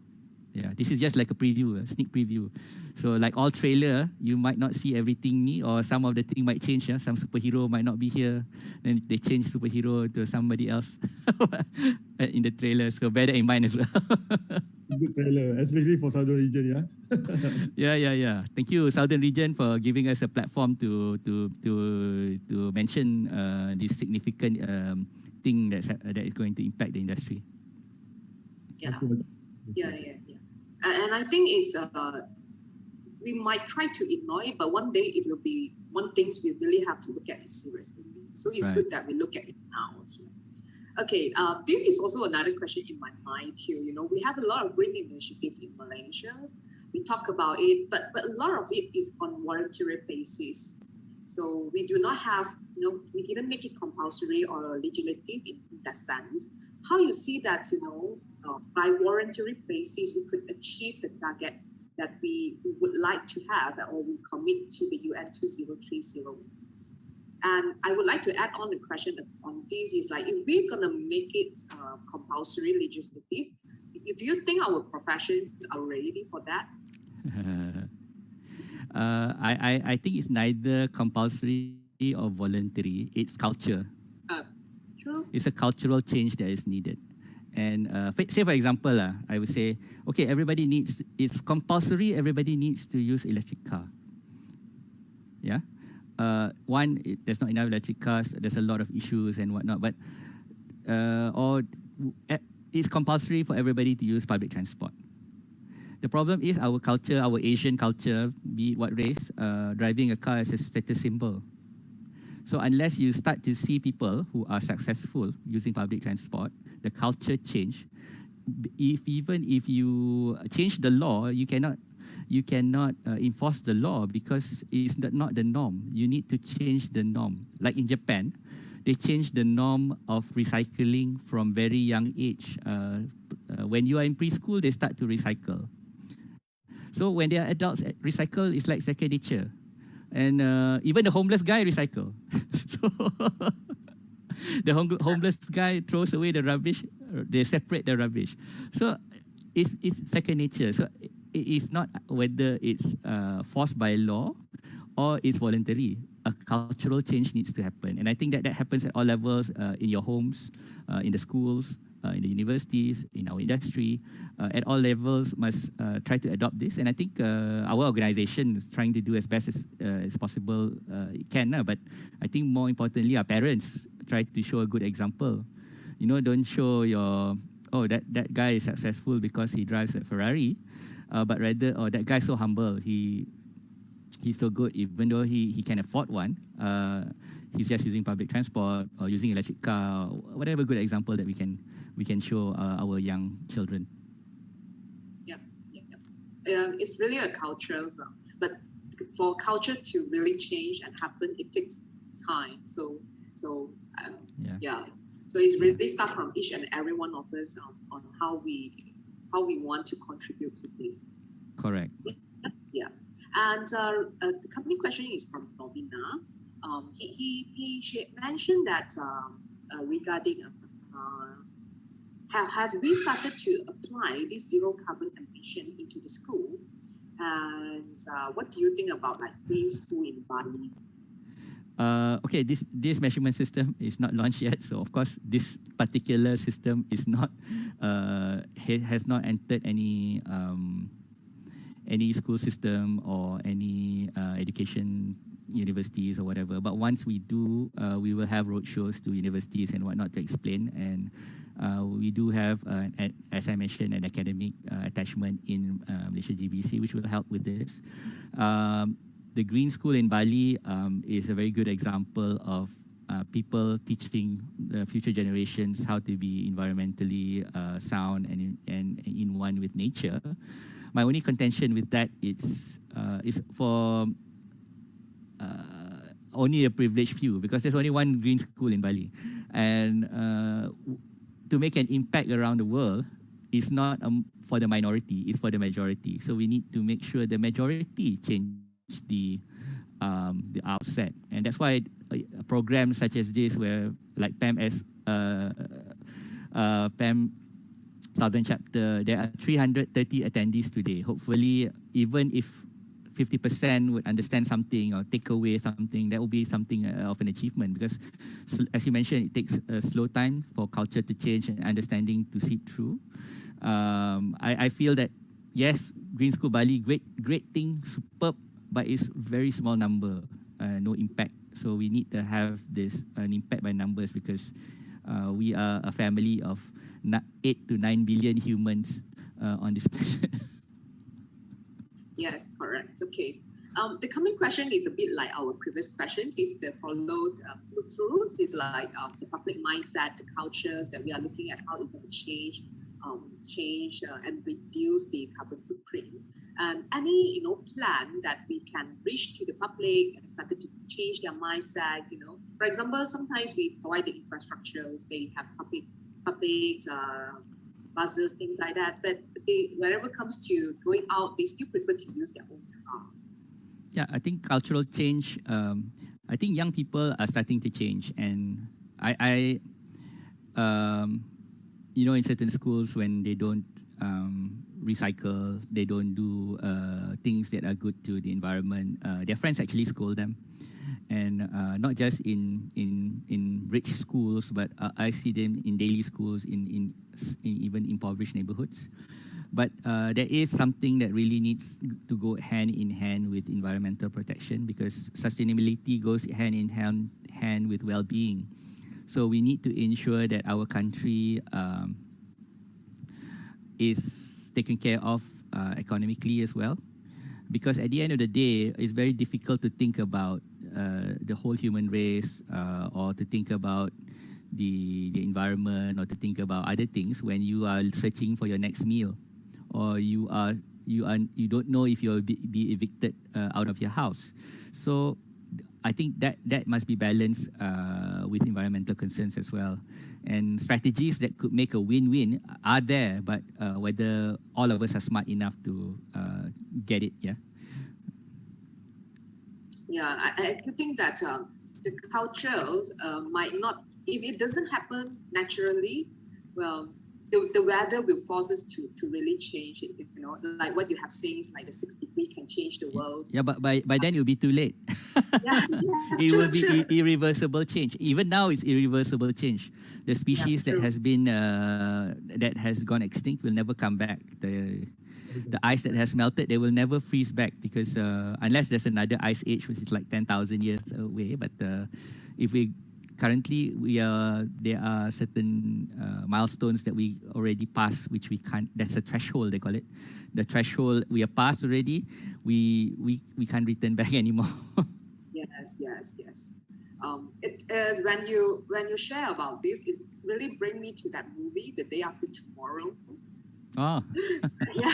Yeah, this is just like a preview, a sneak preview. So like all trailer, you might not see everything ni, or some of the thing might change. Yeah? Some superhero might not be here. Then they change superhero to somebody else in the trailer. So bear that in mind as well. Good trailer, especially for Southern Region, yeah? Yeah. Thank you, Southern Region, for giving us a platform to mention this significant thing that is going to impact the industry. Yeah. And I think it's we might try to ignore it, but one day it will be one things we really have to look at it seriously. So it's Right. good that we look at it now. Okay, this is also another question in my mind too. You know, we have a lot of green initiatives in Malaysia. We talk about it, but a lot of it is on voluntary basis. So we do not have, we didn't make it compulsory or legislative in that sense. How you see that, by voluntary basis, we could achieve the target that we would like to have, or we commit to the UN 2030. And I would like to add on a question on this is like, if we're going to make it compulsory legislative, do you think our professions are ready for that? I think it's neither compulsory or voluntary. It's culture. True. It's a cultural change that is needed. And say for example, I would say, okay, it's compulsory, everybody needs to use electric car. Yeah. There's not enough electric cars, there's a lot of issues and whatnot, but it's compulsory for everybody to use public transport. The problem is our culture, our Asian culture, be it what race, driving a car is a status symbol. So unless you start to see people who are successful using public transport, the culture change. Even if you change the law, you cannot enforce the law because it's not the norm. You need to change the norm. Like in Japan, they changed the norm of recycling from very young age. When you are in preschool, they start to recycle. So when they are adults, recycle is like second nature. And even the homeless guy recycle. So the homeless guy throws away the rubbish, they separate the rubbish. So it's second nature. So it's not whether it's forced by law or it's voluntary. A cultural change needs to happen. And I think that happens at all levels, in your homes, in the schools, in the universities, in our industry, at all levels must try to adopt this. And I think our organization is trying to do as best as possible it can. But I think more importantly, our parents try to show a good example. You know, don't show that guy is successful because he drives a Ferrari, but rather, that guy's so humble. He's so good, even though he can afford one. He's just using public transport or using electric car, whatever good example that we can show our young children. It's really a culture, but for culture to really change and happen, it takes time. So it's really start from each and every one of us on how we want to contribute to this. Correct. Yeah, and the coming question is from Novina. She mentioned that regarding have we started to apply this zero carbon ambition into the school, and what do you think about like green school in Bali? Okay, this measurement system is not launched yet, so of course this particular system is not has not entered any school system or any education universities or whatever. But once we do, we will have roadshows to universities and whatnot to explain. And we do have, as I mentioned, an academic attachment in Malaysia GBC, which will help with this. The Green School in Bali is a very good example of people teaching the future generations how to be environmentally sound and in one with nature. My only contention with that is for only a privileged few, because there's only one green school in Bali, and to make an impact around the world is not for the minority, it's for the majority. So we need to make sure the majority change the outset, and that's why programs such as this, where like PAM Southern Chapter, there are 330 attendees today. Hopefully, even if 50% would understand something or take away something, that will be something of an achievement, because as you mentioned, it takes a slow time for culture to change and understanding to seep through. I feel that, yes, Green School Bali, great thing, superb, but it's very small number, no impact. So we need to have an impact by numbers, because we are a family of 8 to 9 billion humans on this planet. Yes, correct. Okay. The coming question is a bit like our previous questions. It's the flow-throughs. It's like the public mindset, the cultures that we are looking at, how it can change and reduce the carbon footprint. Any plan that we can reach to the public and start to change their mindset. For example, sometimes we provide the infrastructures. They have public buses, things like that. But whenever it comes to going out, they still prefer to use their own cars. Yeah, I think cultural change. I think young people are starting to change, and in certain schools, when they don't recycle, they don't do things that are good to the environment, their friends actually scold them. and not just in rich schools, but I see them in daily schools in even impoverished neighborhoods. But there is something that really needs to go hand in hand with environmental protection, because sustainability goes hand in hand with well-being. So we need to ensure that our country is taken care of economically as well, because at the end of the day, it's very difficult to think about the whole human race, or to think about the environment, or to think about other things when you are searching for your next meal, or you don't know if you'll be evicted out of your house. So I think that must be balanced with environmental concerns as well. And strategies that could make a win-win are there, but whether all of us are smart enough to get it, yeah. Yeah, I do think that the cultures might not, if it doesn't happen naturally, well, the weather will force us to really change it. You know, like what you have seen is like the 6 degree can change the world. Yeah, but by then it will be too late. Yeah, It true, will be true. irreversible change. Even now, it's irreversible change. The species that true. has been that has gone extinct will never come back. The ice that has melted, they will never freeze back, because unless there's another ice age, which is like 10,000 years away. But if we currently there are certain milestones that we already passed, which we can't. That's a threshold, they call it. The threshold we are past already. We can't return back anymore. Yes. When you share about this, it really bring me to that movie, The Day After Tomorrow. Oh. Yeah.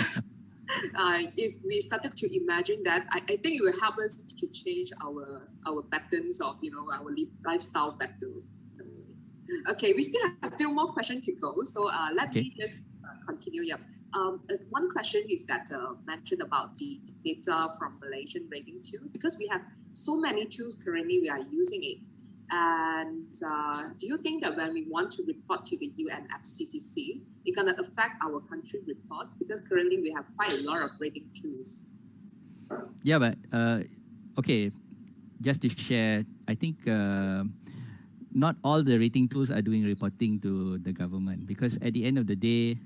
If we started to imagine that, I think it will help us to change our patterns of our lifestyle patterns. Okay, we still have a few more questions to go, so let me just continue. Yeah. One question is that mentioned about the data from Malaysian rating tool, because we have so many tools currently, we are using it. And do you think that when we want to report to the UNFCCC, it's going to affect our country report? Because currently we have quite a lot of rating tools. Yeah, but okay, just to share, I think not all the rating tools are doing reporting to the government, because at the end of the day,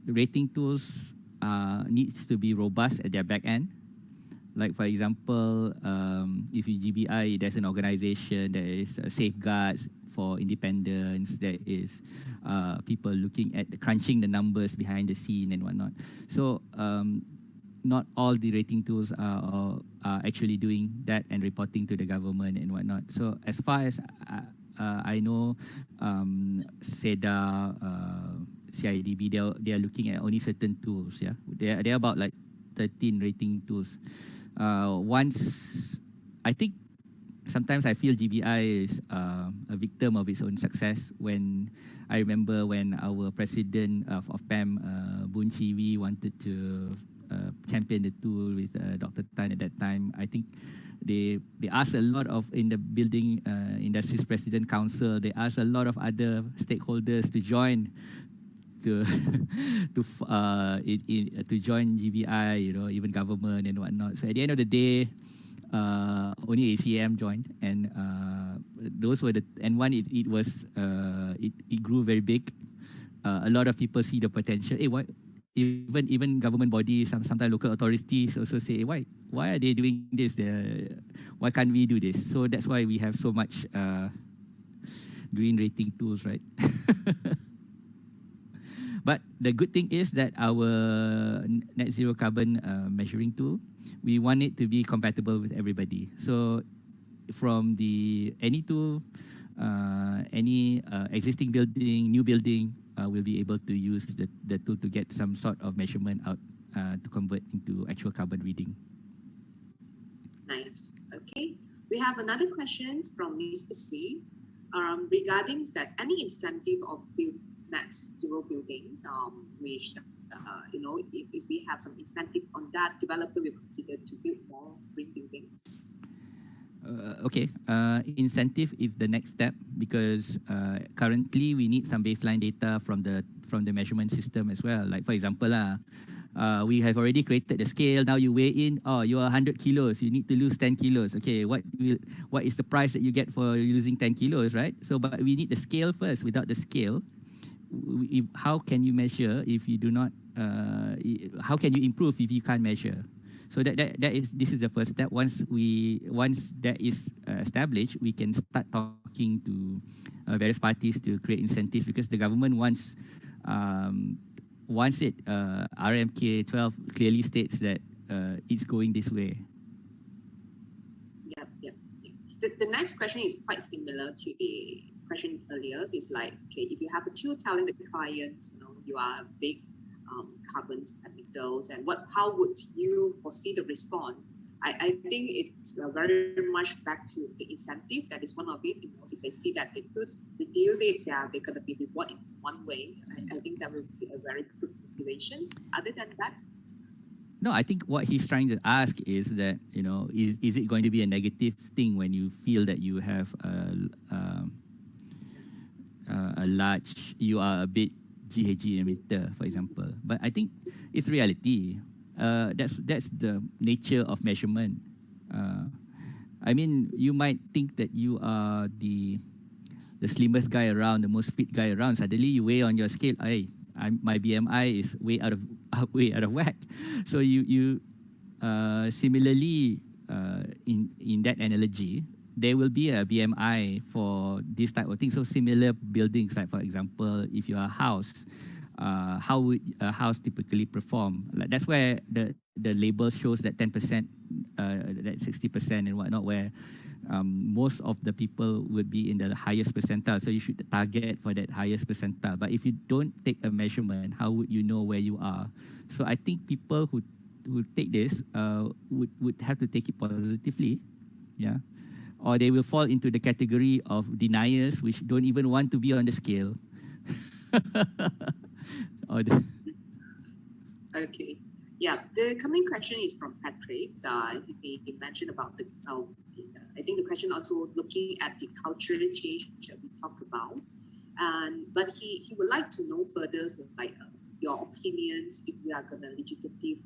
rating tools needs to be robust at their back end. Like, for example, if you GBI, there's an organization, there is safeguards for independence, there is people looking at crunching the numbers behind the scene and whatnot. So not all the rating tools are actually doing that and reporting to the government and whatnot. So as far as I know, SEDA, CIDB, they are looking at only certain tools. Yeah, they're about like 13 rating tools. Once, I think sometimes I feel GBI is a victim of its own success. When I remember when our president of PAM, Boon Chi, wanted to champion the tool with Dr. Tan at that time, I think they asked a lot of, in the building industries president council, they asked a lot of other stakeholders to join to join GBI, even government and whatnot. So at the end of the day, only ACM joined, and those were it was it grew very big. A lot of people see the potential. Hey, what? Even government bodies, sometimes local authorities also say, why are they doing this? Why can't we do this? So that's why we have so much green rating tools, right? But the good thing is that our net zero carbon measuring tool, we want it to be compatible with everybody. So from any tool, any existing building, new building, will be able to use the tool to get some sort of measurement out to convert into actual carbon reading. Nice. Okay. We have another question from Mr. C regarding that any incentive of net zero buildings, which if we have some incentive on that, developer will consider to build more green buildings. Okay, incentive is the next step, because currently we need some baseline data from the measurement system as well. Like, for example, We have already created the scale. Now you weigh in. Oh, you are 100 kilos. You need to lose 10 kilos. Okay, what is the price that you get for losing 10 kilos, right? So, but we need the scale first. Without the scale, how can you measure if you do not? How can you improve if you can't measure? So this is the first step. Once that is established, we can start talking to various parties to create incentives, because the government wants it. RMK 12 clearly states that it's going this way. Yep. The next question is quite similar to the question earlier. It's like, okay, if you have two talented clients, you are big carbon emitters, and how would you foresee the response? I think it's very much back to the incentive. That is one of it. If they see that they could reduce it, they're going to be rewarded in one way. I think that will be a very good motivation. Other than that, no, I think what he's trying to ask is that, is it going to be a negative thing when you feel that you have you are a big GHG emitter, for example. But I think it's reality. That's the nature of measurement. I mean, you might think that you are the slimmest guy around, the most fit guy around. Suddenly you weigh on your scale, my BMI is way out of whack. So you similarly, in that analogy, there will be a BMI for this type of thing. So similar buildings, like for example, if you are a house, how would a house typically perform? Like that's where the label shows that 10%, that 60% and whatnot, where most of the people would be in the highest percentile. So you should target for that highest percentile. But if you don't take a measurement, how would you know where you are? So I think people who take this would have to take it positively, yeah. Or they will fall into the category of deniers, which don't even want to be on the scale. Okay. Yeah, the coming question is from Patrick. He mentioned about I think the question also looking at the cultural change that we talked about. But he would like to know further, like your opinions, if we are going to legislative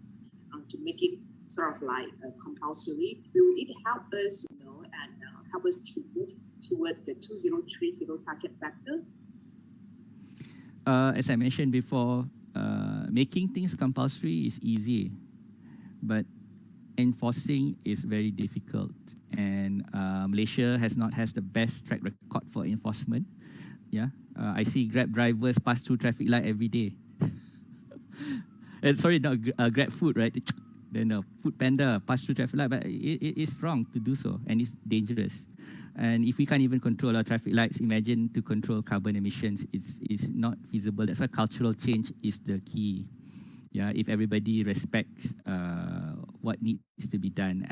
to make it sort of like compulsory. Will it help us, and help us to move toward the 2030 target better? As I mentioned before, making things compulsory is easy, but enforcing is very difficult. And Malaysia has the best track record for enforcement. Yeah, I see Grab drivers pass through traffic light every day. Sorry, not Grab food, right? Then Food Panda pass through traffic light, but it is wrong to do so, and it's dangerous. And if we can't even control our traffic lights, imagine to control carbon emissions. It's not feasible. That's why cultural change is the key. Yeah, if everybody respects what needs to be done.